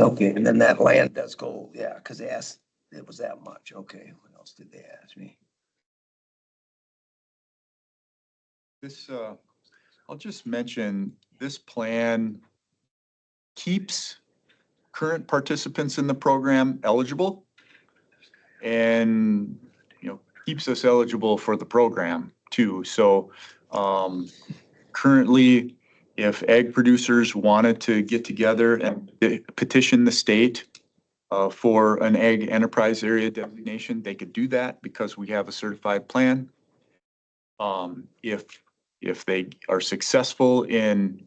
A: Okay, and then that land does go, yeah, because they asked, it was that much. Okay, what else did they ask me?
D: This, I'll just mention, this plan keeps current participants in the program eligible and, keeps us eligible for the program too. So, currently if egg producers wanted to get together and petition the state for an egg enterprise area designation, they could do that because we have a certified plan. If they are successful in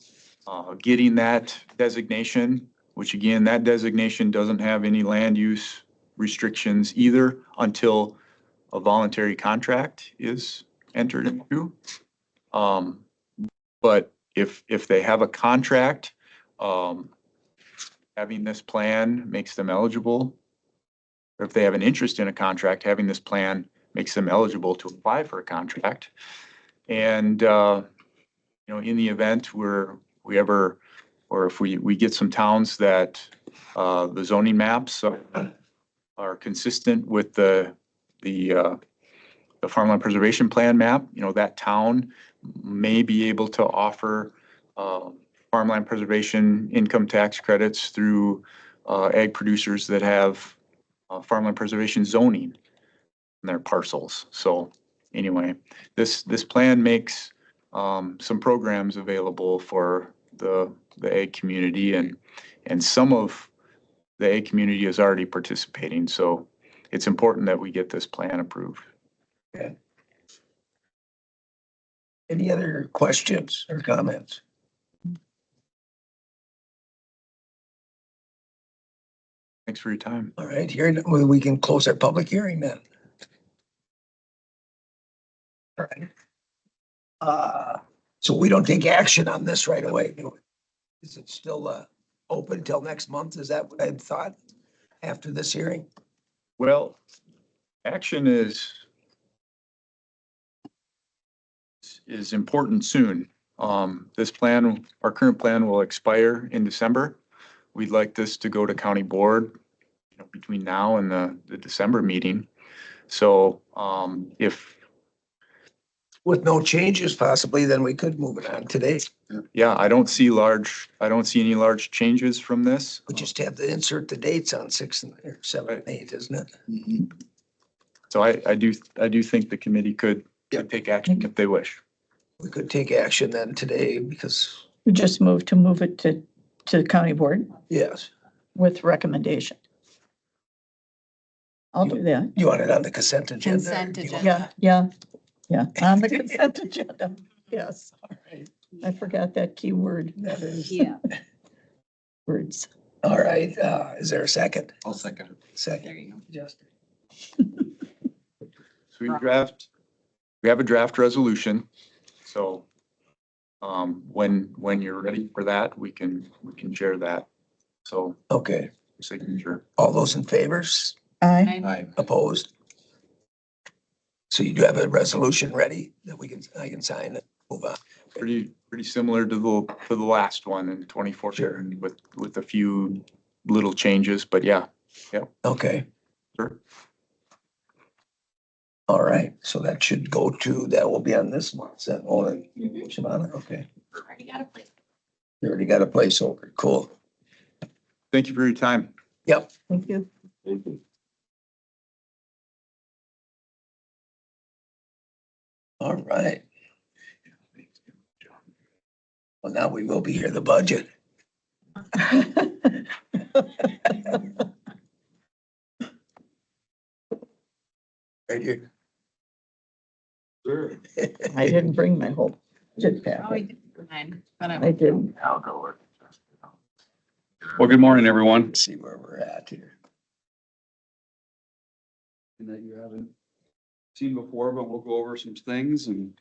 D: getting that designation, which again, that designation doesn't have any land use restrictions either until a voluntary contract is entered into. But if they have a contract, having this plan makes them eligible. Or if they have an interest in a contract, having this plan makes them eligible to apply for a contract. And, in the event or if we get some towns that, the zoning maps are consistent with the farmland preservation plan map, that town may be able to offer, farmland preservation income tax credits through, ag producers that have, farmland preservation zoning in their parcels. So anyway, this plan makes some programs available for the ag community, and some of the ag community is already participating. So it's important that we get this plan approved.
A: Any other questions or comments?
D: Thanks for your time.
A: All right, here, we can close our public hearing then. All right. So we don't take action on this right away, do we? Is it still open till next month? Is that what I thought after this hearing?
D: Well, action is important soon. This plan, our current plan will expire in December. We'd like this to go to county board, between now and the December meeting. So, if,
A: With no changes possibly, then we could move it on today.
D: yeah, I don't see any large changes from this.
A: We just have to insert the dates on 6 and or 7 and 8, isn't it?
D: So I do think the committee could take action if they wish.
A: We could take action then today because,
B: We just move it to the county board
A: yes,
B: with recommendation. I'll do that.
A: you want it on the consent agenda?
G: Consent
A: Do you want-
G: agenda.
B: Yeah, on the consent agenda. Yes,
A: All right,
B: I forgot that key word.
A: that is,
G: Yeah,
B: Words.
A: all right, is there a second?
E: I'll second it.
A: Second.
G: there you go.
A: Justin.
D: So we have a draft resolution. So, when you're ready for that, we can share that. So
A: Okay,
D: signature.
A: all those in favors,
B: Aye.
A: opposed? So you do have a resolution ready that I can sign and move on.
D: Pretty similar to the last one in 2014 with a few little changes, but yeah,
A: Okay,
D: sure.
A: all right, so that will be on this month's, that one,
C: Mhm.
A: Shavana, okay.
C: Already got a place.
A: You already got a placeholder, cool.
D: Thank you for your time.
A: Yep,
B: Thank you.
A: all right. Well, now we will be here, the budget. Right here.
E: Sure.
B: I didn't bring my whole jet
G: Oh, I
B: pack.
G: did mine, but
B: I didn't.
A: I'll go work.
I: Well, good morning, everyone.
A: See where we're at here.
I: That you haven't seen before, but we'll go over some things and.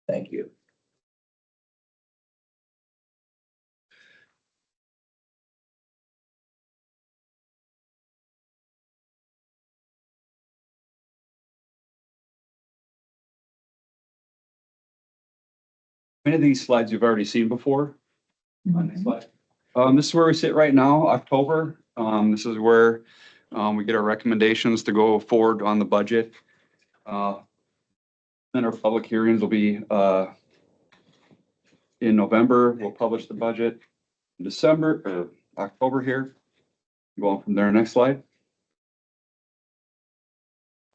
A: Thank you.
I: Many of these slides you've already seen before. On this
B: Mhm.
I: slide. This is where we sit right now, October. This is where, we get our recommendations to go forward on the budget. Then our public hearings will be, in November. We'll publish the budget in December, October here. Go on from there. Next slide.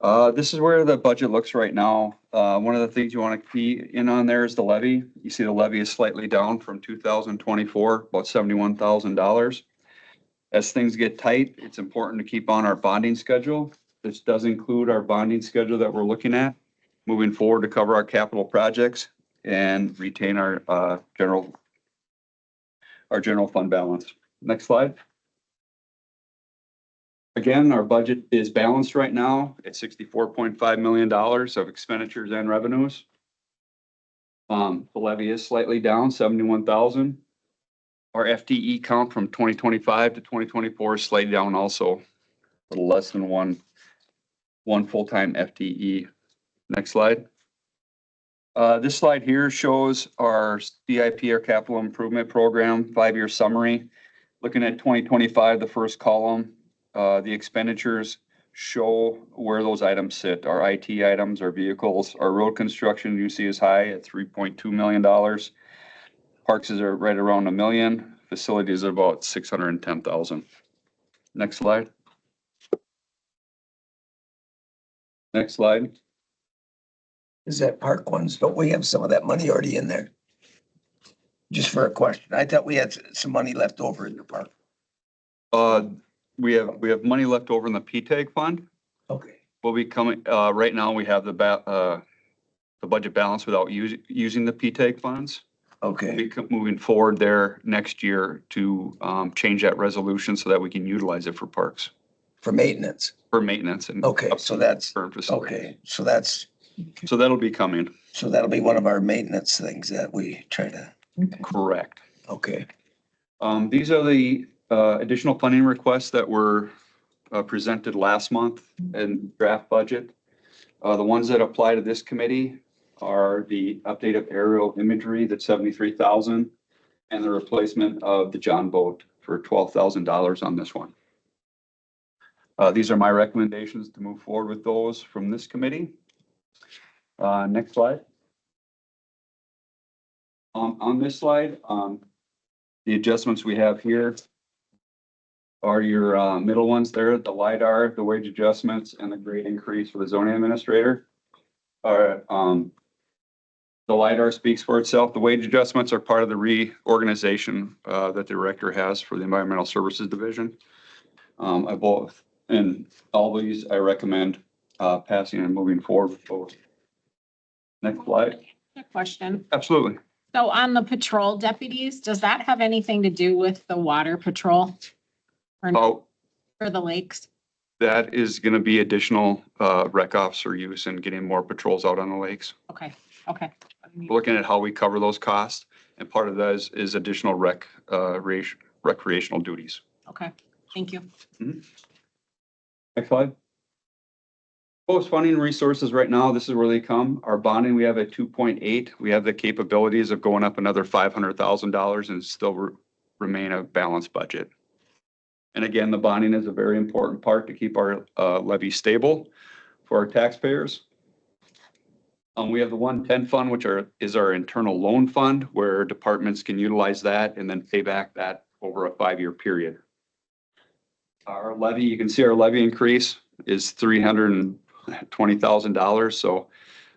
I: This is where the budget looks right now. One of the things you want to key in on there is the levy. You see the levy is slightly down from 2024, about $71,000. As things get tight, it's important to keep on our bonding schedule. This does include our bonding schedule that we're looking at moving forward to cover our capital projects and retain our general fund balance. Next slide. Again, our budget is balanced right now at $64.5 million of expenditures and revenues. The levy is slightly down, 71,000. Our FTE count from 2025 to 2024 is slightly down also, a little less than one full-time FTE. Next slide. This slide here shows our CIP, our capital improvement program, 5-year summary. Looking at 2025, the first column, the expenditures show where those items sit. Our IT items, our vehicles, our road construction you see is high at $3.2 million. Parks is right around $1 million. Facilities are about 610,000. Next slide. Next slide.
A: Is that park ones? Don't we have some of that money already in there? Just for a question. I thought we had some money left over in the park.
I: We have money left over in the PTAG fund.
A: Okay.
I: Will be coming, right now we have the budget balance without using the PTAG funds.
A: Okay.
I: We'll be moving forward there next year to change that resolution so that we can utilize it for parks,
A: For maintenance.
I: for maintenance and.
A: Okay, so that's,
I: current facilities.
A: okay, so that's,
I: So that'll be coming,
A: so that'll be one of our maintenance things that we try to,
I: correct.
A: okay.
I: These are the additional funding requests that were presented last month in draft budget. The ones that apply to this committee are the update of aerial imagery, that's 73,000, and the replacement of the John boat for $12,000 on this one. These are my recommendations to move forward with those from this committee. Next slide. On this slide, the adjustments we have here are your middle ones there, the LiDAR, the wage adjustments, and the grade increase for the zoning administrator. The LiDAR speaks for itself. The wage adjustments are part of the reorganization that the director has for the Environmental Services Division. And all these I recommend passing and moving forward with both. Next slide.
G: A question.
I: Absolutely.
G: So on the patrol deputies, does that have anything to do with the water patrol? Or not,
I: Oh,
G: for the lakes?
I: that is going to be additional rec officer use and getting more patrols out on the lakes.
G: Okay, okay.
I: We're looking at how we cover those costs, and part of that is additional recreational duties.
G: Okay, thank you.
I: Next slide. Post funding resources right now, this is where they come. Our bonding, we have at 2.8. We have the capabilities of going up another $500,000 and still remain a balanced budget. And again, the bonding is a very important part to keep our levy stable for our taxpayers. We have the 110 fund, which is our internal loan fund, where departments can utilize that and then pay back that over a 5-year period. Our levy, you can see our levy increase is $320,000. So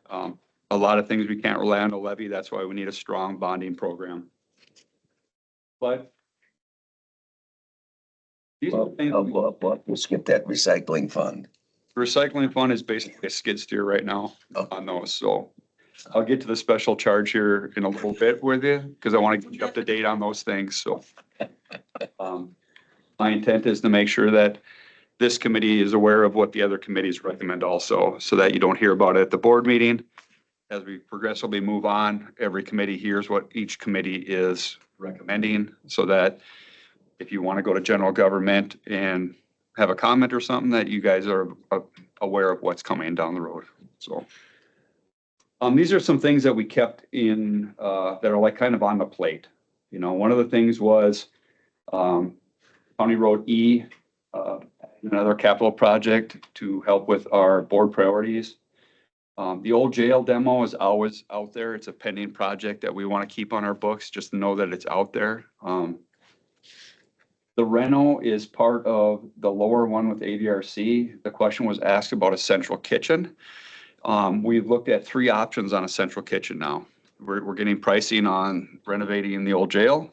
I: a lot of things we can't rely on the levy. That's why we need a strong bonding program. But these are the things
A: We'll skip that recycling fund.
I: recycling fund is basically a skid steer right now on those. So I'll get to the special charge here in a little bit with you because I want to get you up to date on those things. So my intent is to make sure that this committee is aware of what the other committees recommend also, so that you don't hear about it at the board meeting. As we progressively move on, every committee hears what each committee is recommending, so that if you want to go to general government and have a comment or something, that you guys are aware of what's coming down the road. So these are some things that we kept in that are like kind of on the plate. You know, one of the things was County Road E, another capital project to help with our board priorities. The old jail demo is always out there. It's a pending project that we want to keep on our books, just to know that it's out there. The reno is part of the lower one with ADRC. The question was asked about a central kitchen. We've looked at 3 options on a central kitchen now. We're getting pricing on renovating the old jail.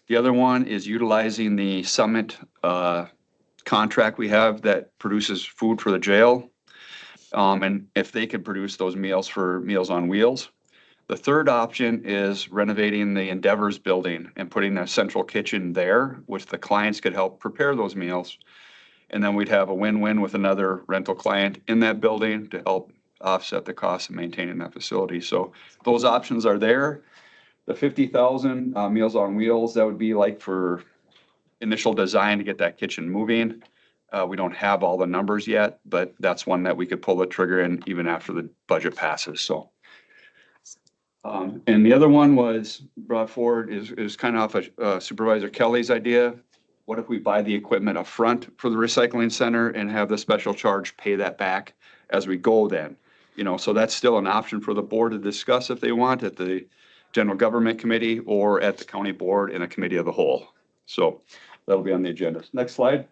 I: The other one is utilizing the Summit contract we have that produces food for the jail. And if they could produce those meals for Meals on Wheels. The third option is renovating the Endeavors building and putting a central kitchen there, which the clients could help prepare those meals. And then we'd have a win-win with another rental client in that building to help offset the cost of maintaining that facility. So those options are there. The 50,000 Meals on Wheels, that would be like for initial design to get that kitchen moving. We don't have all the numbers yet, but that's one that we could pull the trigger in even after the budget passes, so. And the other one was brought forward is kind of off Supervisor Kelly's idea. What if we buy the equipment up front for the recycling center and have the special charge pay that back as we go then? You know, so that's still an option for the board to discuss if they want at the general government committee or at the county board in a committee of the whole. So that'll be on the agenda. Next slide.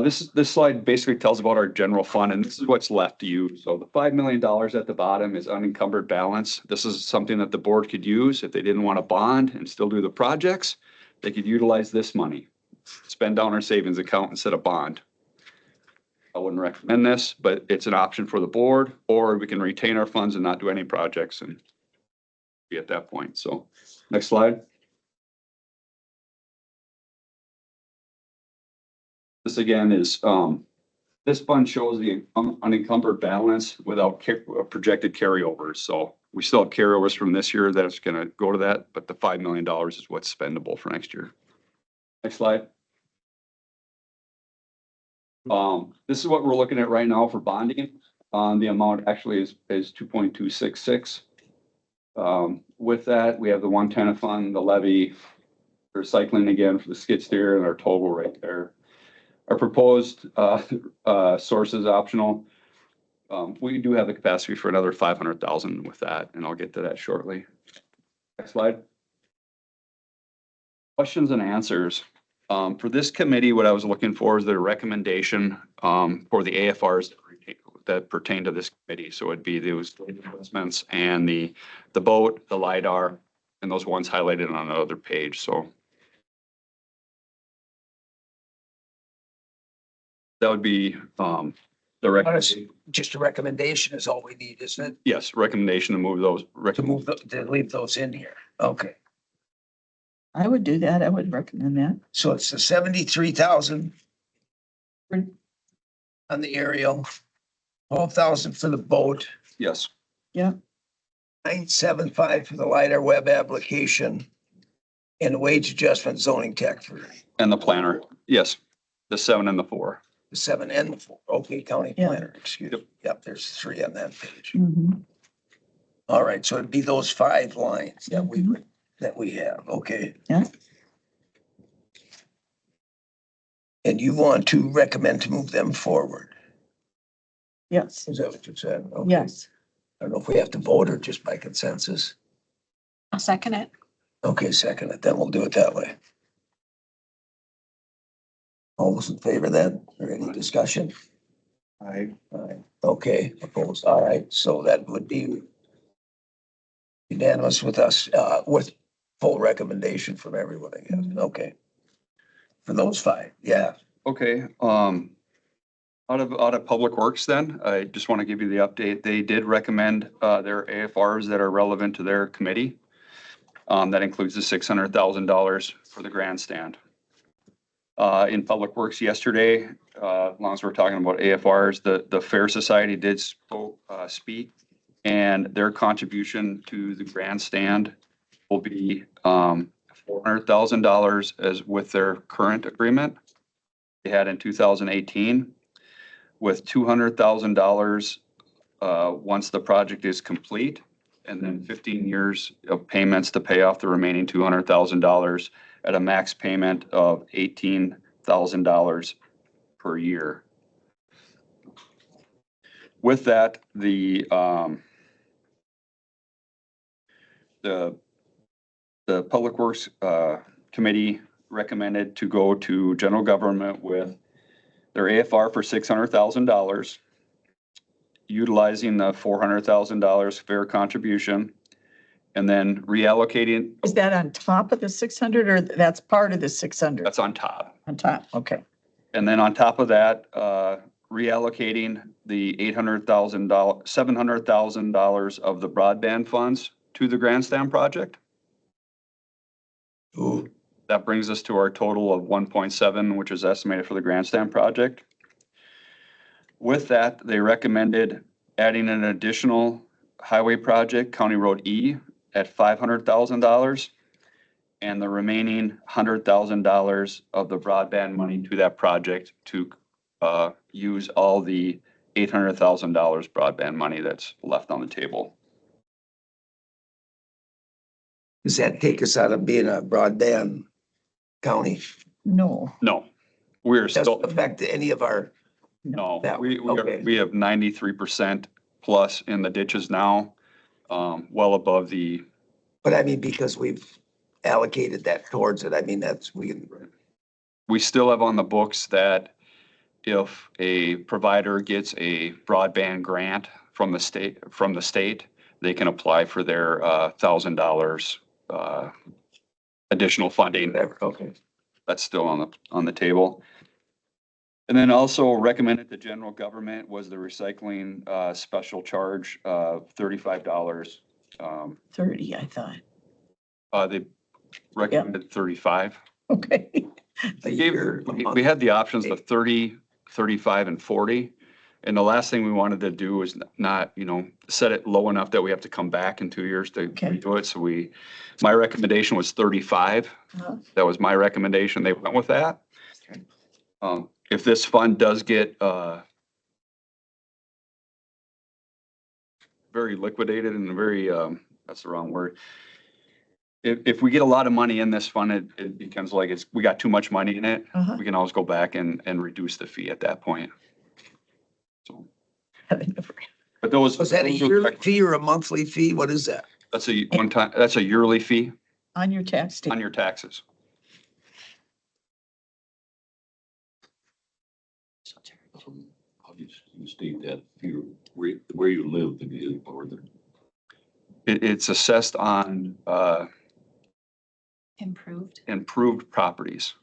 I: This slide basically tells about our general fund, and this is what's left to use. So the $5 million at the bottom is unencumbered balance. This is something that the board could use if they didn't want to bond and still do the projects. They could utilize this money, spend down our savings account instead of bond. I wouldn't recommend this, but it's an option for the board, or we can retain our funds and not do any projects and be at that point. So next slide. This again is, this fund shows the unencumbered balance without projected carryovers. So we still have carryovers from this year that's gonna go to that, but the $5 million is what's spendable for next year. Next slide. This is what we're looking at right now for bonding. The amount actually is 2.266. With that, we have the 110 fund, the levy, recycling again for the skid steer, and our total right there. Our proposed source is optional. We do have the capacity for another 500,000 with that, and I'll get to that shortly. Next slide. Questions and answers. For this committee, what I was looking for is the recommendation for the AFRs that pertain to this committee. So it'd be those investments and the boat, the LiDAR, and those ones highlighted on another page. So that would be the recommendation.
A: Just a recommendation is all we need, isn't it?
I: Yes, recommendation to move those.
A: To leave those in here. Okay.
B: I would do that. I would recommend that.
A: So it's the 73,000 on the aerial, 12,000 for the boat,
I: Yes,
A: 975 for the LiDAR web application, and the wage adjustment zoning tech for
I: and the planner. Yes, the 7 and the 4.
A: the 7 and the 4. Okay, county
B: Yeah.
A: planner, excuse me. Yep, there's 3 on that page.
B: Mhm.
A: All right, so it'd be those 5 lines that we have, okay.
B: Yeah.
A: And you want to recommend to move them forward?
B: Yes,
A: Is that what you said? Okay.
B: yes.
A: I don't know if we have to vote or just by consensus.
G: I'll second it.
A: Okay, second it, then we'll do it that way. All those in favor of that, or any discussion? Aye. Okay, opposed, all right, so that would be unanimous with us, with full recommendation from everyone, I guess, okay. For those 5, yeah.
I: Okay, out of Public Works then, I just want to give you the update. They did recommend their AFRs that are relevant to their committee. That includes the $600,000 for the grandstand. In Public Works yesterday, as long as we're talking about AFRs, the Fair Society did speak, and their contribution to the grandstand will be $400,000 as with their current agreement they had in 2018, with $200,000 once the project is complete, and then 15 years of payments to pay off the remaining $200,000 at a max payment of $18,000 per year. With that, the Public Works committee recommended to go to general government with their AFR for $600,000, utilizing the $400,000 fair contribution, and then reallocating,
B: Is that on top of the 600 or that's part of the 600?
I: that's on top.
B: On top, okay.
I: And then on top of that, reallocating the $700,000 of the broadband funds to the grandstand project.
A: Ooh,
I: That brings us to our total of 1.7, which is estimated for the grandstand project. With that, they recommended adding an additional highway project, County Road E, at $500,000, and the remaining $100,000 of the broadband money to that project to use all the $800,000 broadband money that's left on the table.
A: does that take us out of being a broadband county?
B: No,
I: No, we're still,
A: Doesn't affect any of our,
I: no,
A: that-
I: we
A: okay.
I: have 93% plus in the ditches now, well above the,
A: but I mean, because we've allocated that towards it, I mean, that's,
I: we still have on the books that if a provider gets a broadband grant from the state, they can apply for their $1,000 additional funding.
A: whatever, okay.
I: That's still on the table. And then also recommended to general government was the recycling special charge of $35.
B: 30, I thought.
I: They recommended 35.
B: Okay.
A: A year, a month.
I: We had the options of 30, 35, and 40. And the last thing we wanted to do was not, set it low enough that we have to come back in 2 years to
B: Okay.
I: do it. So my recommendation was 35.
B: Uh-huh.
I: That was my recommendation. They went with that. If this fund does get very liquidated and very, that's the wrong word. If we get a lot of money in this fund, it becomes like we got too much money in it.
B: Uh-huh.
I: We can always go back and reduce the fee at that point. So, but those.
A: Was that a yearly fee or a monthly fee? What is that?
I: That's a one-time, that's a yearly fee
B: On your tax
I: on
B: statement.
I: your taxes.
F: How do you state that, where you live, or the,
I: It's assessed on
G: Improved.
I: improved properties,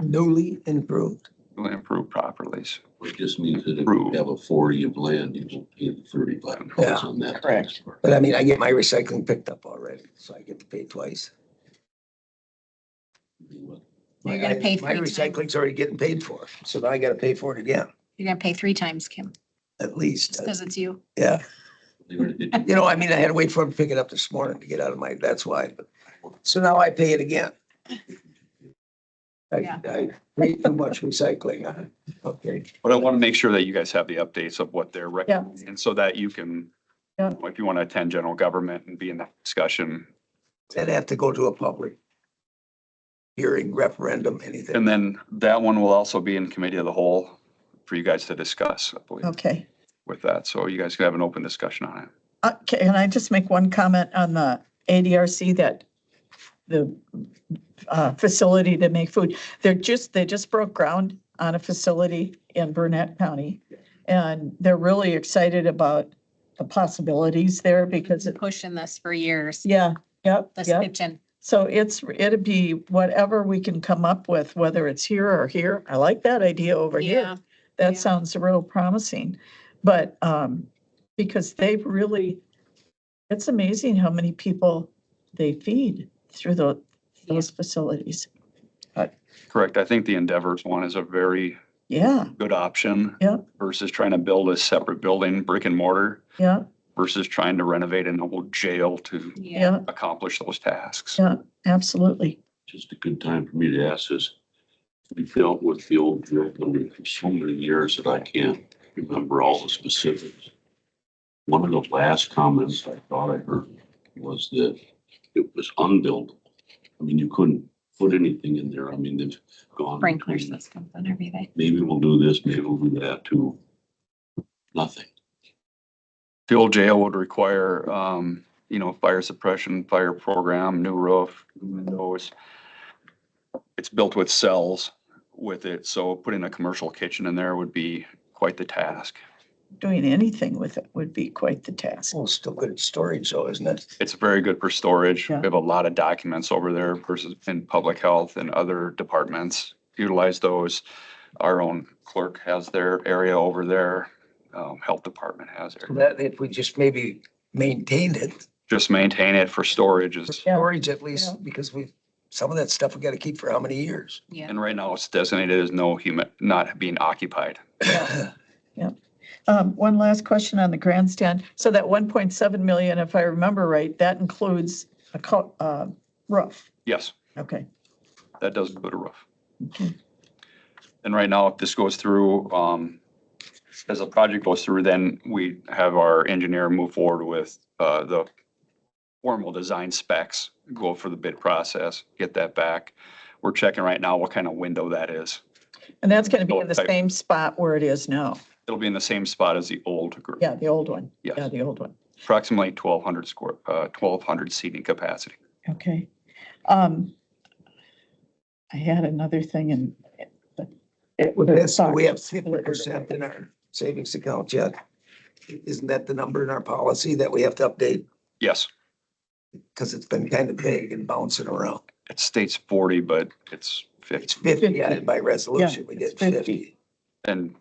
A: Newly improved?
I: improved properties.
F: it just means that if you have a 40 of land, you will pay the $35
A: Yeah,
F: on that.
B: correct.
A: But I mean, I get my recycling picked up already, so I get to pay twice.
G: You're gonna pay
A: My
G: 3 times.
A: recycling's already getting paid for, so now I gotta pay for it again,
G: You're gonna pay 3 times, Kim,
A: at least.
G: because it's you.
A: Yeah,
F: It-
A: I mean, I had to wait for him to pick it up this morning to get out of that's why, but, so now I pay it again.
G: Yeah.
A: I pay too much recycling, okay.
I: But I want to make sure that you guys have the updates of what they're recommending, and so that you can,
B: Yeah.
I: if you want to attend general government and be in that discussion.
A: I'd have to go to a public hearing, referendum, anything.
I: And then that one will also be in committee of the whole for you guys to discuss, I believe,
B: Okay.
I: with that. So you guys can have an open discussion on it.
B: Okay, can I just make one comment on the ADRC that the facility to make food, they just broke ground on a facility in Burnett County. And they're really excited about the possibilities there because it,
G: Pushing this for years,
B: yeah, yep,
G: this
B: yep.
G: kitchen.
B: So it'd be whatever we can come up with, whether it's here or here. I like that idea over here.
G: Yeah,
B: That
G: yeah.
B: sounds real promising. But, because they've really, it's amazing how many people they feed through those facilities.
I: Correct. I think the Endeavors one is a very
B: Yeah,
I: good option.
B: Yeah.
I: Versus trying to build a separate building, brick and mortar,
B: yeah,
I: versus trying to renovate an old jail to
B: yeah,
I: accomplish those tasks.
B: yeah, absolutely.
F: Just a good time for me to ask this. We dealt with the old drill building for so many years that I can't remember all the specifics. One of the last comments I thought I heard was that it was unbuildable. I mean, you couldn't put anything in there. I mean, they've gone.
G: Sprinkler systems and everything.
F: Maybe we'll do this, maybe we'll do that too. Nothing.
I: The old jail would require fire suppression, fire program, new roof, windows. It's built with cells with it, so putting a commercial kitchen in there would be quite the task.
B: Doing anything with it would be quite the task.
A: Well, it's still good at storage though, isn't it?
I: It's very good for storage. We
B: Yeah.
I: have a lot of documents over there versus in public health and other departments utilize those. Our own clerk has their area over there. Health department has
A: So
I: it.
A: that if we just maybe maintained it,
I: Just maintain it for storage is,
B: Yeah.
A: storage at
B: Yeah.
A: least, because some of that stuff we gotta keep for how many years?
G: Yeah.
I: and right now it's designated as no human, not being occupied.
B: One last question on the grandstand. So that 1.7 million, if I remember right, that includes a roof.
I: Yes,
B: Okay.
I: that does include a roof.
B: Okay.
I: And right now, if this goes through, as the project goes through, then we have our engineer move forward with the formal design specs, go for the bid process, get that back. We're checking right now what kind of window that is.
B: And that's going to be in the
I: Type.
B: same spot where it is now.
I: It'll be in the same spot as the old group.
B: Yeah, the old one.
I: Yes.
B: Yeah, the old one.
I: Approximately 1,200 seating capacity.
B: Okay. I had another thing and
A: We have 50% in our savings account yet. Isn't that the number in our policy that we have to update?
I: Yes,
A: Because it's been kind of vague and bouncing around.
I: it states 40, but it's
A: It's
I: 50.
A: 50, yeah, by resolution, we
B: Yeah, it's
A: did 50.
I: And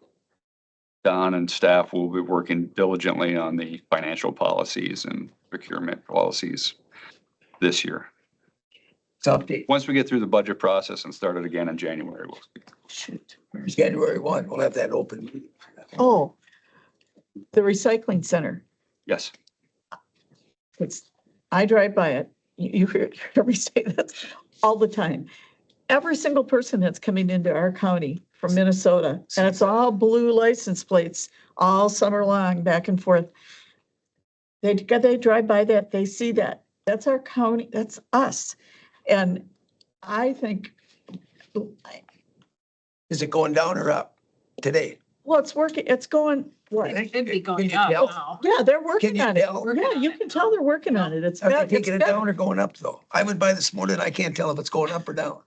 I: Don and staff will be working diligently on the financial policies and procurement policies this year.
A: It's update,
I: Once we get through the budget process and start it again in January, we'll.
B: Shoot.
A: January 1, we'll have that open.
B: Oh, the recycling center.
I: Yes,
B: I drive by it. You hear me say that all the time. Every single person that's coming into our county from Minnesota, and it's all blue license plates all summer long, back and forth. They drive by that, they see that. That's our county, that's us. And I think,
A: Is it going down or up today?
B: well, it's working, it's going, what?
G: It should be
A: Can
G: going
A: you
G: up
A: tell?
G: now.
B: Yeah, they're
A: Can
B: working
A: you
B: on it.
A: tell?
B: Yeah, you can tell they're working on it. It's
A: Are they
B: bad.
A: taking it down or going up though? I went by this morning, I can't tell if it's going up or down.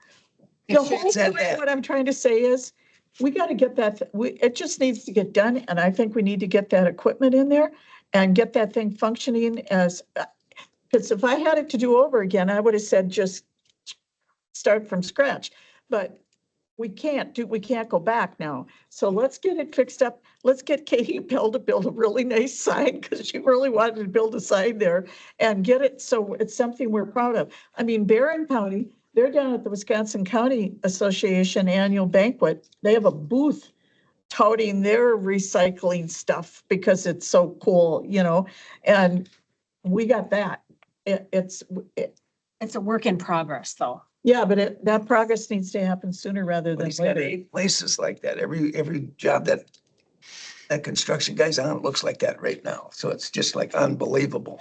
B: The
A: It
B: whole
A: said
B: point,
A: that.
B: what I'm trying to say is, we gotta get that, it just needs to get done, and I think we need to get that equipment in there and get that thing functioning as, because if I had it to do over again, I would have said just start from scratch. But we can't go back now. So let's get it fixed up. Let's get Katie Bell to build a really nice sign, because she really wanted to build a sign there, and get it so it's something we're proud of. I mean, Barron County, they're down at the Wisconsin County Association Annual Banquet. They have a booth touting their recycling stuff because it's so cool, and we got that. It's
G: It's a work in progress, though.
B: yeah, but that progress needs to happen sooner rather
A: But
B: than
A: he's got
B: later.
A: 8 places like that. Every job that construction guy's on looks like that right now. So it's just like unbelievable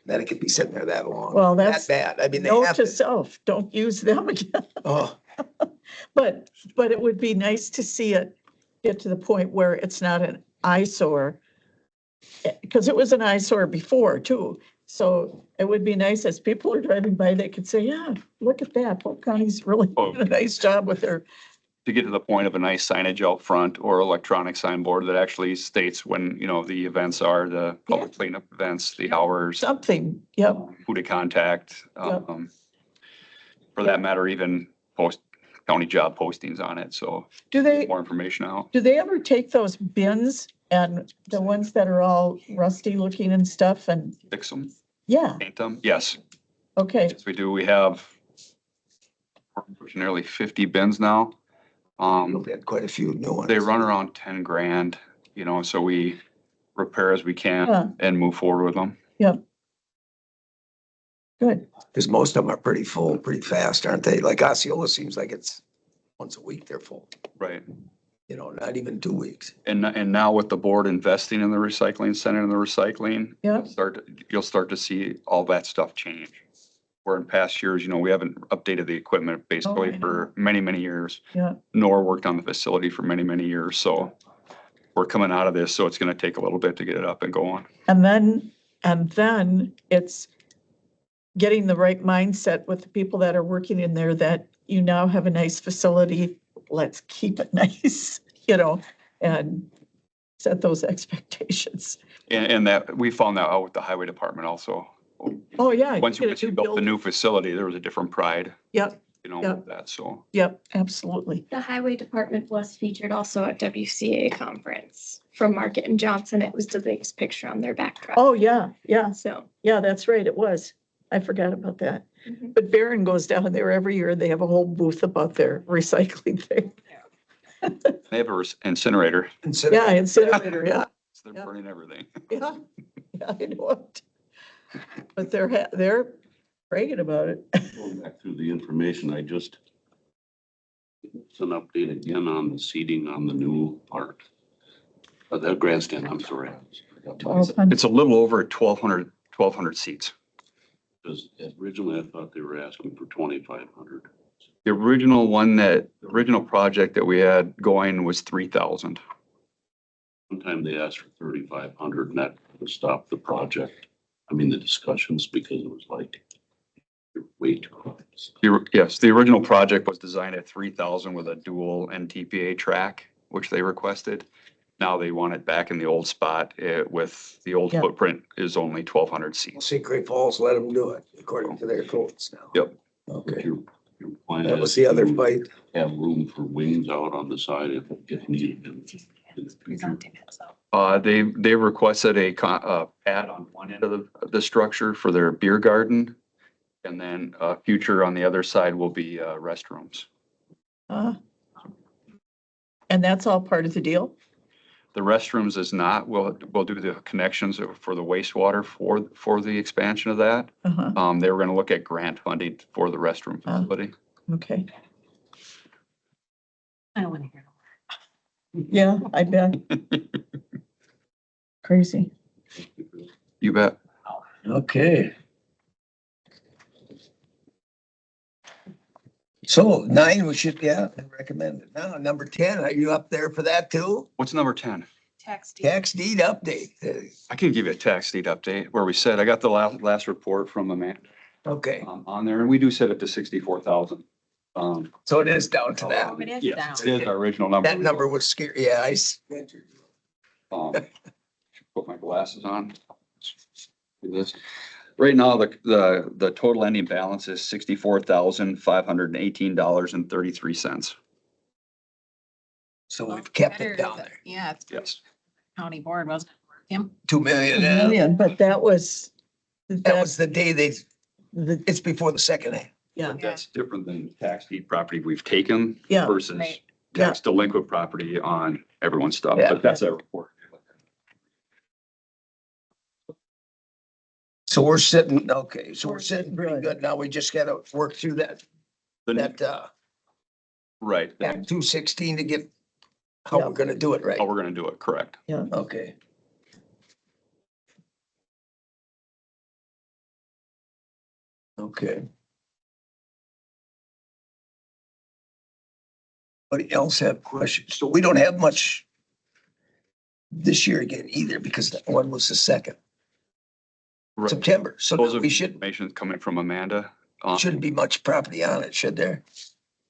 A: that it could be sitting there that long.
B: Well,
A: That
B: that's
A: bad. I mean, they
B: Note
A: have
B: to
A: to,
B: self, don't use them again.
A: oh,
B: But it would be nice to see it get to the point where it's not an eyesore. Because it was an eyesore before too. So it would be nice as people are driving by, they could say, yeah, look at that. Polk County's really
I: Oh.
B: doing a nice job with their,
I: to get to the point of a nice signage out front or electronic signboard that actually states when, the events are, the public cleanup events, the hours,
B: something, yep.
I: who to contact.
B: Yep.
I: For that matter, even post county job postings on it, so
B: Do they,
I: more information out.
B: do they ever take those bins and the ones that are all rusty looking and stuff and,
I: Fix them,
B: yeah,
I: paint them, yes,
B: okay.
I: yes, we do. We have nearly 50 bins now.
A: we've had quite a few new ones.
I: They run around 10 grand, so we repair as we
B: Yeah.
I: can and move forward with them.
B: Yep. Good.
A: Because most of them are pretty full, pretty fast, aren't they? Like Osceola seems like it's once a week they're full,
I: Right.
A: not even 2 weeks.
I: And now with the board investing in the recycling center and the recycling,
B: Yeah.
I: you'll start to see all that stuff change. Where in past years, we haven't updated the equipment basically
B: I
I: for many, many years,
B: Yeah.
I: nor worked on the facility for many, many years. So we're coming out of this, so it's gonna take a little bit to get it up and going.
B: And then And then it's getting the right mindset with the people that are working in there that you now have a nice facility. Let's keep it nice, and set those expectations.
I: And that, we found that out with the highway department also.
B: Oh, yeah.
I: Once you
B: get a new
I: built the
B: building.
I: new facility, there was a different pride,
B: Yep, Yep.
I: with that, so.
B: yep, absolutely.
C: The highway department was featured also at WCA conference from Market and Johnson. It was the biggest picture on their back truck.
B: Oh, yeah, yeah,
C: So.
B: yeah, that's right, it was. I forgot about that.
C: Mhm.
B: But Barron goes down there every year. They have a whole booth about their recycling thing.
I: They have a incinerator,
B: Yeah, incinerator, yeah,
I: so they're
B: Yeah.
I: burning everything.
B: yeah, yeah, I know it. But they're bragging about it.
F: Going back through the information, it's an update again on the seating on the new park. The grandstand, I'm sorry.
I: It's a little over 1,200 seats.
F: Because originally I thought they were asking for 2,500.
I: The original project that we had going was 3,000.
F: One time they asked for 3,500 and that stopped the project. I mean, the discussions, because it was like, you're way too high.
I: Yes, the original project was designed at 3,000 with a dual NTPA track, which they requested. Now they want it back in the old spot. With the old
B: Yeah.
I: footprint is only 1,200 seats.
A: See, Great Falls let them do it according to their codes now.
I: Yep.
F: But
A: Okay,
F: your plan
A: that was
F: is
A: the other
F: to
A: fight.
F: have room for wings out on the side if needed in the future.
I: They requested a pad on one end of the structure for their beer garden. And then future on the other side will be restrooms.
B: And that's all part of the deal?
I: The restrooms is not, we'll do the connections for the wastewater for the expansion of that.
B: Uh-huh,
I: They were gonna look at grant funding for the restroom facility.
B: okay.
G: I don't want to hear.
B: Yeah, I bet. Crazy.
I: You bet.
A: Okay. So 9, we should, recommend it. Now, number 10, are you up there for that too?
I: What's number 10?
G: Tax deed.
A: Tax deed update.
I: I can give you a tax deed update where we said, I got the last report from Amanda
A: Okay,
I: on there, and we do set it to 64,000.
A: so it is down to that.
G: It is
I: Yes,
G: down.
I: it is our original number.
A: That number was scary. Yeah,
I: Should put my glasses on. Do this. Right now, the total ending balance is $64,518.33.
A: So we've kept
G: Better
A: it down
G: than-
A: there.
G: Yeah, it's
I: Yes.
G: county board, wasn't it? Tim?
A: 2 million.
B: A million, but that was,
A: That was the day
B: the,
A: it's before the second half.
B: yeah,
I: That's different than tax deed property we've taken
B: Yeah.
I: versus
G: Right.
I: tax delinquent property on everyone's stuff,
A: Yeah.
I: but that's a report.
A: So we're sitting, okay, so we're sitting pretty
B: Good.
A: good. Now we just gotta work through that
I: Right,
A: Act 216 to get how
B: Yeah.
A: we're gonna do it right.
I: how we're gonna do it, correct.
B: yeah.
A: Okay. Okay. Anybody else have questions? So we don't have much this year again either because that one was the second
I: Right.
A: September. So
I: Those are
A: we should,
I: information coming from Amanda.
A: shouldn't be much property on it, should there?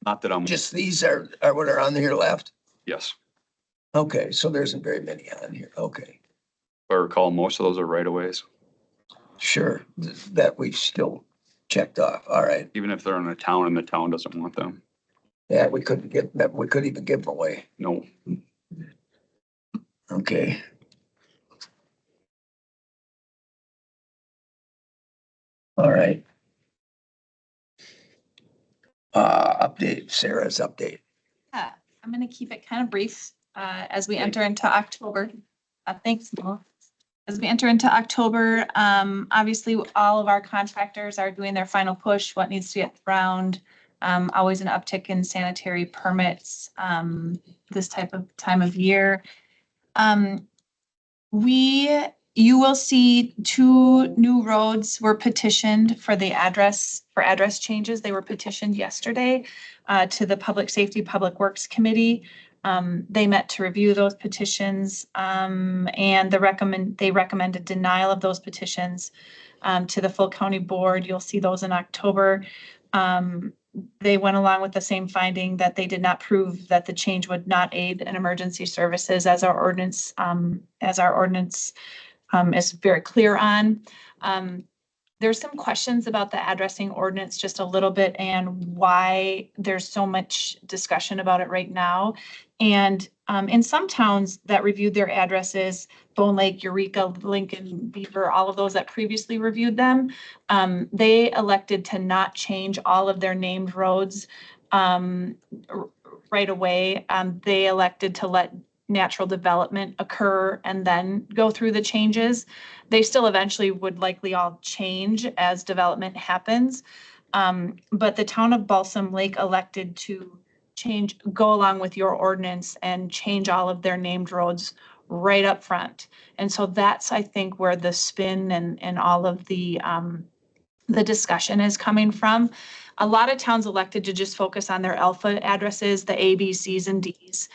I: Not that I'm,
A: Just these are what are on here left?
I: yes,
A: Okay, so there isn't very many on here. Okay,
I: if I recall, most of those are right of ways,
A: sure. That we've still checked off. All right.
I: even if they're in a town and the town doesn't want them.
A: Yeah, we couldn't get them, we couldn't even give them away.
I: No,
A: Okay. All right. Update, Sarah's update.
J: Yeah, I'm gonna keep it kind of brief, as we enter into October. Thanks, Mo. As we enter into October, obviously, all of our contractors are doing their final push, what needs to get ground. Always an uptick in sanitary permits, this time of year. You will see 2 new roads were petitioned for address changes. They were petitioned yesterday to the Public Safety, Public Works Committee. They met to review those petitions, and they recommended denial of those petitions to the full county board. You'll see those in October. They went along with the same finding that they did not prove that the change would not aid in emergency services as our ordinance is very clear on. There's some questions about the addressing ordinance just a little bit and why there's so much discussion about it right now. And in some towns that reviewed their addresses, Bone Lake, Eureka, Lincoln, Beaver, all of those that previously reviewed them, they elected to not change all of their named roads right away. They elected to let natural development occur and then go through the changes. They still eventually would likely all change as development happens. But the town of Balsam Lake elected to go along with your ordinance and change all of their named roads right up front. And so that's, I think, where the spin and all of the discussion is coming from. A lot of towns elected to just focus on their alpha addresses, the A, B, Cs, and Ds.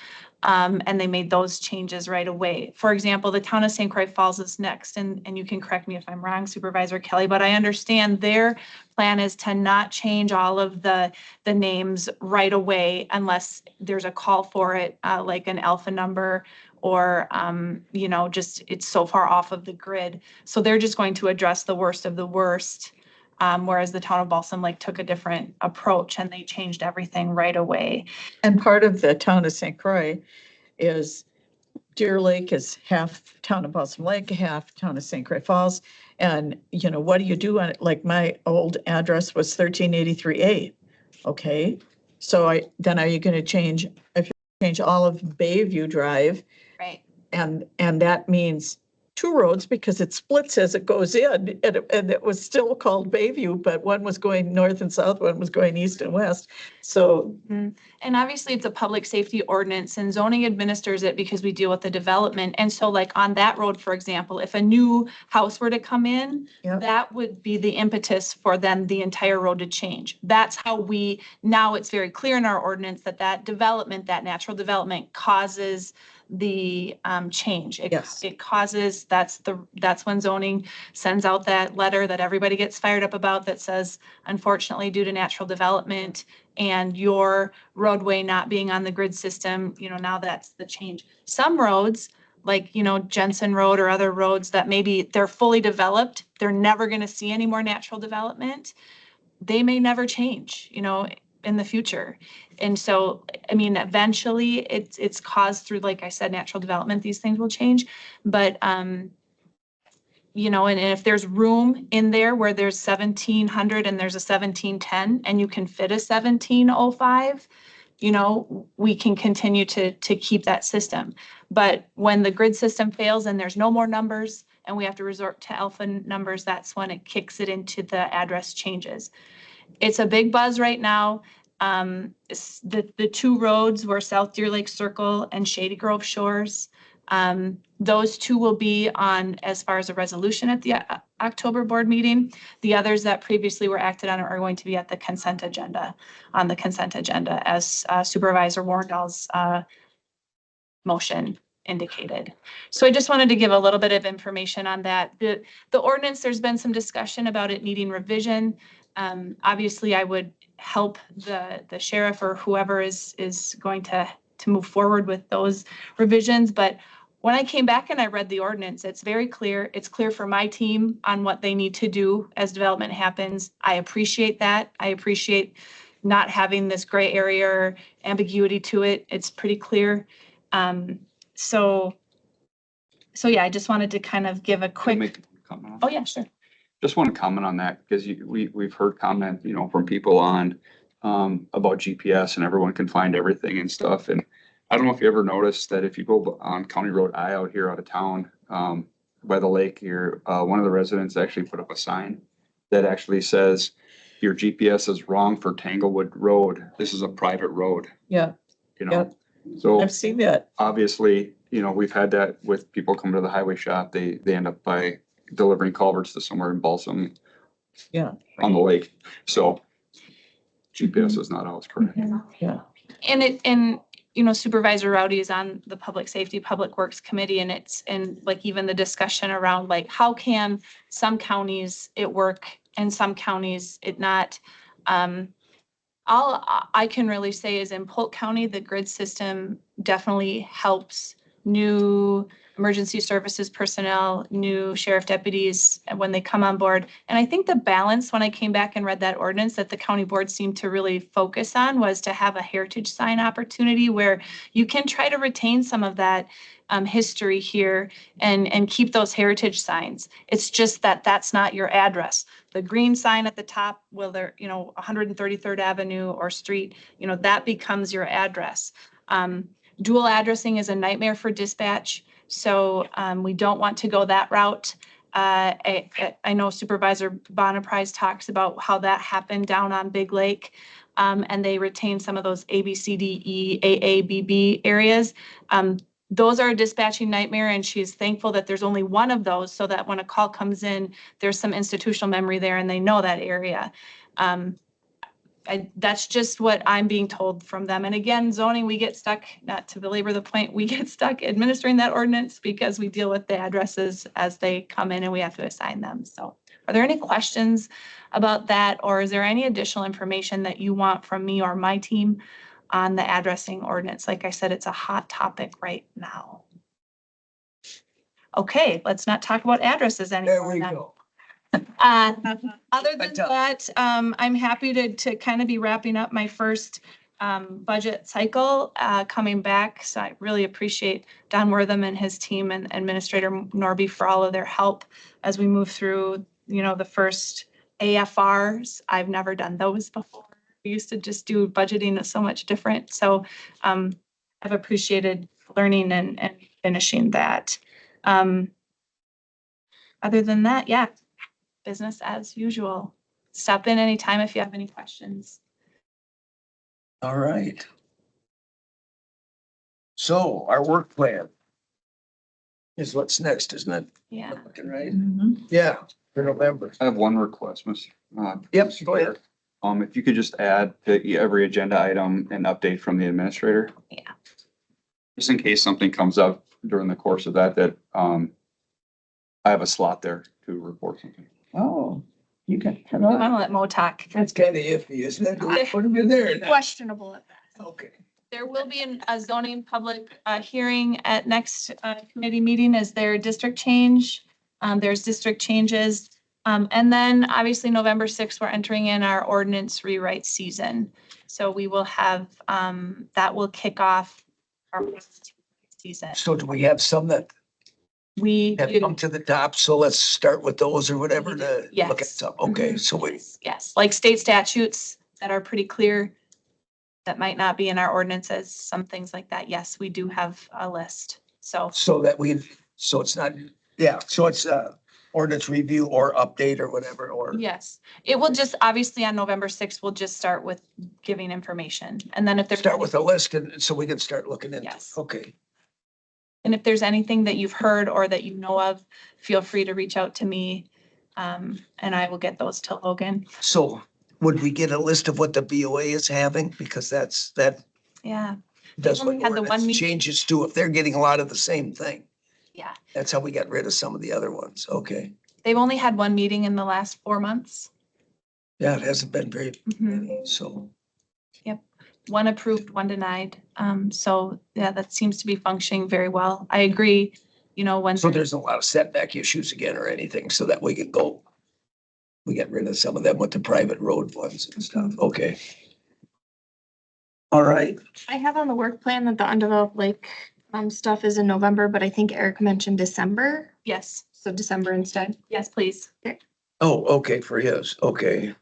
J: And they made those changes right away. For example, the town of St. Croix Falls is next, and you can correct me if I'm wrong, Supervisor Kelly, but I understand their plan is to not change all of the names right away unless there's a call for it, like an alpha number or, just it's so far off of the grid. So they're just going to address the worst of the worst. Whereas the town of Balsam Lake took a different approach and they changed everything right away.
B: And part of the town of St. Croix is Deer Lake is half town of Balsam Lake, half town of St. Croix Falls. And, what do you do on it? Like my old address was 1383A. Okay. So are you going to change all of Bayview Drive?
J: Right.
B: And that means two roads because it splits as it goes in and it was still called Bayview, but one was going north and south, one was going east and west. So.
J: And obviously it's a public safety ordinance and zoning administers it because we deal with the development. And so like on that road, for example, if a new house were to come in,
B: Yep.
J: that would be the impetus for then the entire road to change. That's how now it's very clear in our ordinance that development, that natural development causes the change.
B: Yes.
J: It causes, that's when zoning sends out that letter that everybody gets fired up about that says, unfortunately, due to natural development and your roadway not being on the grid system, now that's the change. Some roads, like, Jensen Road or other roads that maybe they're fully developed, they're never going to see any more natural development. They may never change, in the future. And so, eventually it's caused through, like I said, natural development, these things will change. But, and if there's room in there where there's 1700 and there's a 1710 and you can fit a 1705, we can continue to keep that system. But when the grid system fails and there's no more numbers and we have to resort to alpha numbers, that's when it kicks it into the address changes. It's a big buzz right now. The two roads were South Deer Lake Circle and Shady Grove Shores. Those two will be on as far as a resolution at the October board meeting. The others that previously were acted on are going to be at the consent agenda, as Supervisor Warrendahl's motion indicated. So I just wanted to give a little bit of information on that. The ordinance, there's been some discussion about it needing revision. Obviously, I would help the sheriff or whoever is going to move forward with those revisions. But when I came back and I read the ordinance, it's very clear. It's clear for my team on what they need to do as development happens. I appreciate that. I appreciate not having this gray area or ambiguity to it. It's pretty clear. So yeah, I just wanted to kind of give a
I: Can I make
J: quick.
I: a comment on
J: Oh, yeah, sure.
I: Just want to comment on that because we've heard comment, from people on about GPS and everyone can find everything and stuff. And I don't know if you ever noticed that if you go on County Road I out here out of town by the lake here, one of the residents actually put up a sign that actually says your GPS is wrong for Tanglewood Road. This is a private road.
B: Yeah. Yep.
I: So
B: I've seen that.
I: obviously, we've had that with people coming to the highway shop. They end up by delivering culverts to somewhere in Balsam.
B: Yeah.
I: On the lake. So GPS is not always correct.
B: Yeah.
J: And you know, Supervisor Rowdy is on the Public Safety, Public Works Committee, and like even the discussion around like, how can some counties it work and some counties it not? All I can really say is in Polk County, the grid system definitely helps new emergency services personnel, new sheriff deputies when they come on board. And I think the balance, when I came back and read that ordinance, that the county board seemed to really focus on was to have a heritage sign opportunity where you can try to retain some of that history here and keep those heritage signs. It's just that that's not your address. The green sign at the top, well, there, you know, 133rd Avenue or street, you know, that becomes your address. Dual addressing is a nightmare for dispatch. So we don't want to go that route. I know Supervisor Bonaprise talks about how that happened down on Big Lake. And they retain some of those A, B, C, D, E, A, A, B, B areas. Those are a dispatching nightmare, and she's thankful that there's only one of those so that when a call comes in, there's some institutional memory there and they know that area. That's just what I'm being told from them. And again, zoning, we get stuck, not to belabor the point, we get stuck administering that ordinance because we deal with the addresses as they come in and we have to assign them. So are there any questions about that? Or is there any additional information that you want from me or my team on the addressing ordinance? Like I said, it's a hot topic right now. Okay, let's not talk about addresses
A: There
J: anymore.
A: we
J: then.
A: go.
J: Other than that, I'm happy to kind of be wrapping up my first budget cycle coming back. So I really appreciate Don Wortham and his team and Administrator Norby for all of their help as we move through, you know, the first AFRs. I've never done those before. We used to just do budgeting so much different. So I've appreciated learning and finishing that. Other than that, yeah. Business as usual. Stop in anytime if you have any questions.
A: All right. So our work plan is what's next, isn't it?
J: Yeah.
A: Looking right?
B: Mhm.
A: Yeah, for November.
I: I have one request, Ms.
A: Yep,
I: Mr.
A: go ahead.
I: Chair. If you could just add to every agenda item an update from the administrator.
J: Yeah.
I: Just in case something comes up during the course of that I have a slot there to report something.
B: Oh, you can.
J: We want to let Mo talk.
A: That's kind of iffy, isn't it? Do we put him in there? now?
C: Questionable at best.
A: Okay.
J: There will be a zoning public hearing at next committee meeting. Is there district change? There's district changes. And then obviously November 6th, we're entering in our ordinance rewrite season. So we will have, that will kick off our ordinance season.
A: So do we have some that
J: We
A: have
J: do.
A: come to the top? So let's start with those or whatever to look at
J: Yes.
A: some. Okay,
J: Mhm.
A: so we,
J: Yes, like state statutes that are pretty clear that might not be in our ordinances, some things like that. Yes, we do have a list. So
A: so that we, so it's not, yeah, so it's ordinance review or update or whatever, or.
J: yes, it will just, obviously on November 6th, we'll just start with giving information. And then if there's.
A: Start with a list and so we can start looking into.
J: Yes.
A: Okay.
J: And if there's anything that you've heard or that you know of, feel free to reach out to me. And I will get those to Logan.
A: So would we get a list of what the BOA is having? Because that
J: Yeah,
A: does
J: only
A: what
J: had the one
A: ordinance
J: meeting.
A: changes to if they're getting a lot of the same thing.
J: yeah.
A: That's how we got rid of some of the other ones. Okay.
J: They've only had one meeting in the last 4 months.
A: Yeah, it hasn't been very
J: Mhm.
A: many, so.
J: One approved, one denied. So yeah, that seems to be functioning very well. I agree, you know, when.
A: So there's a lot of setback issues again or anything, so that we could go. We get rid of some of them with the private road ones and stuff. Okay. All right.
C: I have on the work plan that the undeveloped lake stuff is in November, but I think Eric mentioned December,
J: Yes,
C: so December instead.
J: yes, please.
A: Oh, okay, for his. Okay.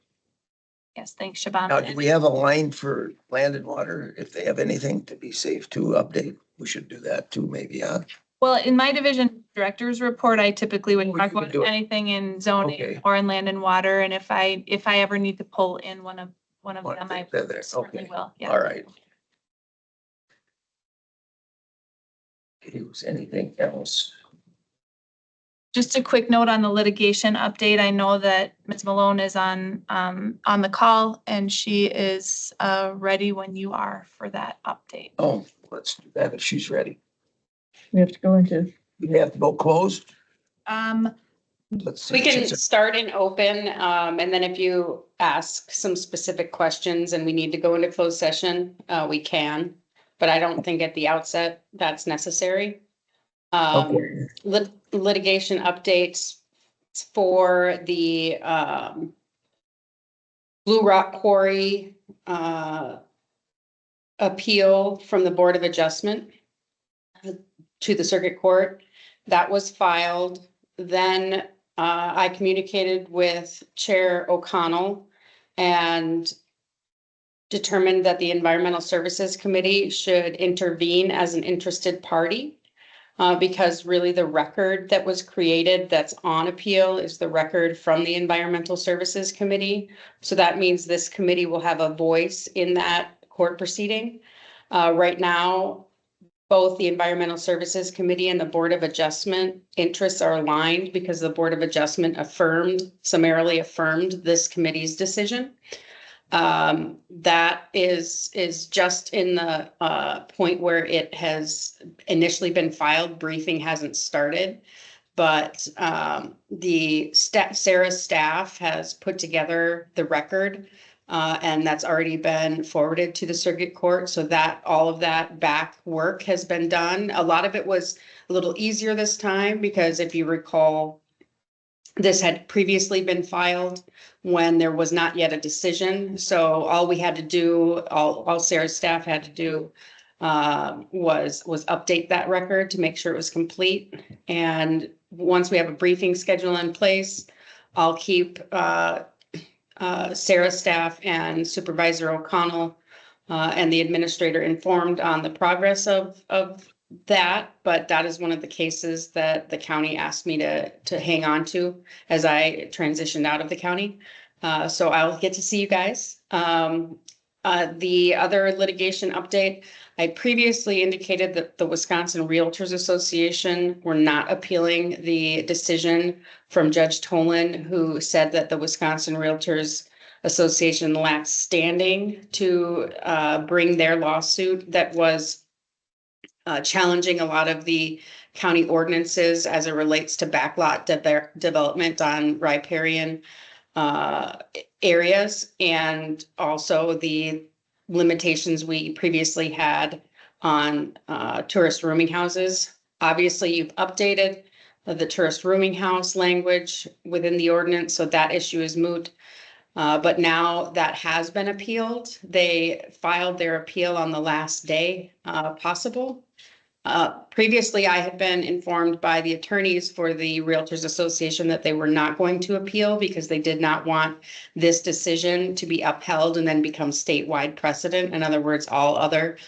J: Yes, thanks,
A: Now, do
J: Shabana.
A: we have a line for land and water? If they have anything to be safe to update, we should do that too, maybe, huh?
J: Well, in my division director's report, I typically would
A: Oh,
J: talk
A: you can
J: about
A: do it.
J: anything in zoning
A: Okay.
J: or in land and water. And if I ever need to pull in one of
A: One
J: them,
A: of
J: I
A: them there,
J: certainly
A: okay.
J: will. Yeah.
A: All right. Was anything else?
J: Just a quick note on the litigation update. I know that Ms. Malone is on the call and she is ready when you are for that update.
A: Oh, let's do that if she's ready.
B: We have to go into,
A: We have to go closed.
J: Um,
A: Let's
K: We
A: see.
K: can start in open, and then if you ask some specific questions and we need to go into closed session, we can. But I don't think at the outset that's necessary.
A: Okay.
K: Litigation updates for the, Blue Rock Quarry, appeal from the Board of Adjustment to the Circuit Court. That was filed. Then I communicated with Chair O'Connell and determined that the Environmental Services Committee should intervene as an interested party. Because really the record that was created that's on appeal is the record from the Environmental Services Committee. So that means this committee will have a voice in that court proceeding. Right now, both the Environmental Services Committee and the Board of Adjustment interests are aligned because the Board of Adjustment summarily affirmed this committee's decision. That is just in the point where it has initially been filed. Briefing hasn't started, but Sarah's staff has put together the record, and that's already been forwarded to the circuit court. So that all of that back work has been done. A lot of it was a little easier this time because if you recall, this had previously been filed when there was not yet a decision. So all we had to do, all Sarah's staff had to do was update that record to make sure it was complete. And once we have a briefing schedule in place, I'll keep Sarah's staff and Supervisor O'Connell and the administrator informed on the progress of that, but that is one of the cases that the county asked me to hang on to as I transitioned out of the county. So I'll get to see you guys. The other litigation update, I previously indicated that the Wisconsin Realtors Association were not appealing the decision from Judge Tolan, who said that the Wisconsin Realtors Association lacks standing to bring their lawsuit that was challenging a lot of the county ordinances as it relates to backlot development on riparian areas, and also the limitations we previously had on tourist rooming houses. Obviously, you've updated the tourist rooming house language within the ordinance, so that issue is moot. But now that has been appealed. They filed their appeal on the last day possible. Previously, I had been informed by the attorneys for the Realtors Association that they were not going to appeal because they did not want this decision to be upheld and then become statewide precedent. In other words, all other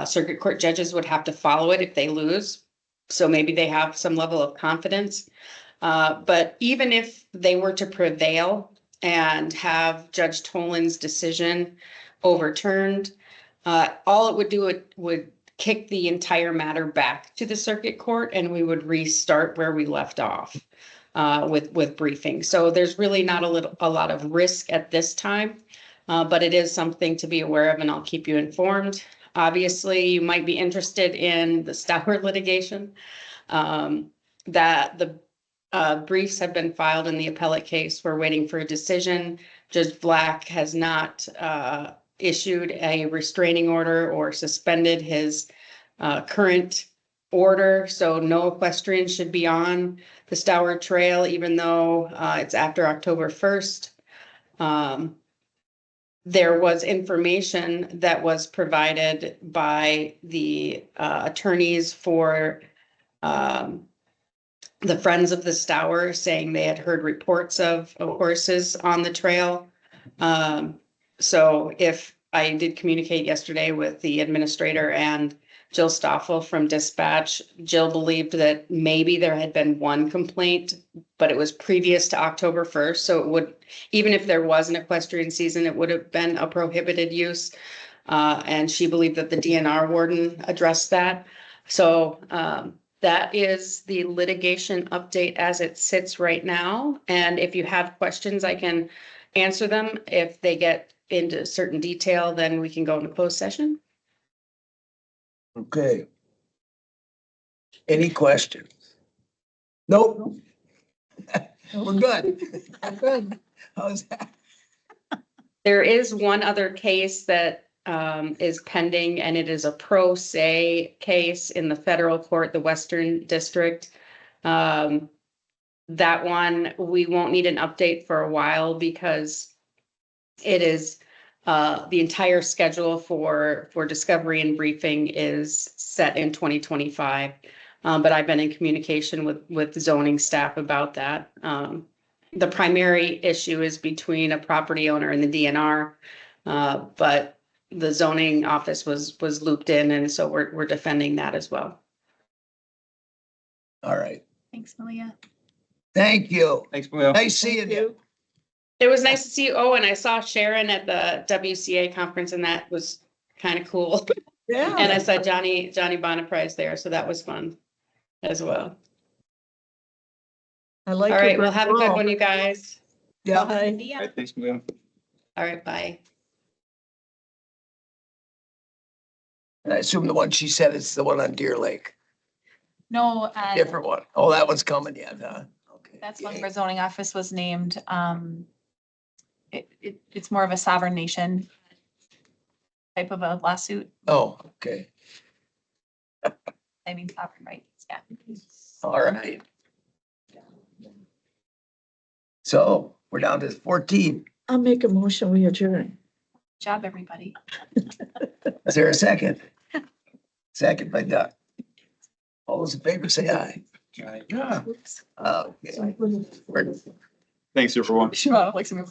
K: circuit court judges would have to follow it if they lose. So maybe they have some level of confidence. But even if they were to prevail and have Judge Tolan's decision overturned, all it would do would kick the entire matter back to the circuit court and we would restart where we left off with briefing. So there's really not a lot of risk at this time, but it is something to be aware of and I'll keep you informed. Obviously, you might be interested in the Stour litigation. That the briefs have been filed in the appellate case. We're waiting for a decision. Judge Black has not issued a restraining order or suspended his current order. So no equestrian should be on the Stour Trail, even though it's after October 1st. There was information that was provided by the attorneys for the Friends of the Stour saying they had heard reports of horses on the trail. So if I did communicate yesterday with the administrator and Jill Stoffel from dispatch, Jill believed that maybe there had been one complaint, but it was previous to October 1st. So it would, even if there was an equestrian season, it would have been a prohibited use. And she believed that the DNR warden addressed that. So that is the litigation update as it sits right now. And if you have questions, I can answer them. If they get into certain detail, then we can go into closed session.
A: Okay. Any questions? Nope. We're good.
B: Good.
A: How's that?
K: There is one other case that is pending, and it is a pro se case in the federal court, the Western District. That one, we won't need an update for a while because it is the entire schedule for discovery and briefing is set in 2025. But I've been in communication with zoning staff about that. The primary issue is between a property owner and the DNR. But the zoning office was looped in, and so we're defending that as well.
A: All right.
J: Thanks, Malia.
A: Thank you.
I: Thanks, Malia.
A: Nice seeing you.
K: It was nice to see you. Oh, and I saw Sharon at the WCA conference, and that was kind of cool. And I
B: Yeah.
K: saw Johnny Bonaprise there, so that was fun as well.
B: I like
K: All
B: your
K: right, well, have a good
B: girl.
K: one, you guys.
A: Yeah.
B: Bye.
J: Yeah.
I: All right, thanks, Malia.
K: All right, bye.
A: And I assume the one she said is the one on Deer Lake.
J: No,
A: Different one. Oh, that one's coming yet, huh? Okay.
J: that's one where zoning office was named. It's more of a sovereign nation type of a lawsuit.
A: Oh, okay.
J: I mean, sovereign rights, yeah.
A: All right. So we're down to 14.
B: I'll make a motion, we adjourn.
J: Good job, everybody.
A: Is there a second? Second by Doug. All those in favor say aye.
B: Oops.
A: Okay. We're-
I: Thanks, everyone.
J: Sure, like some.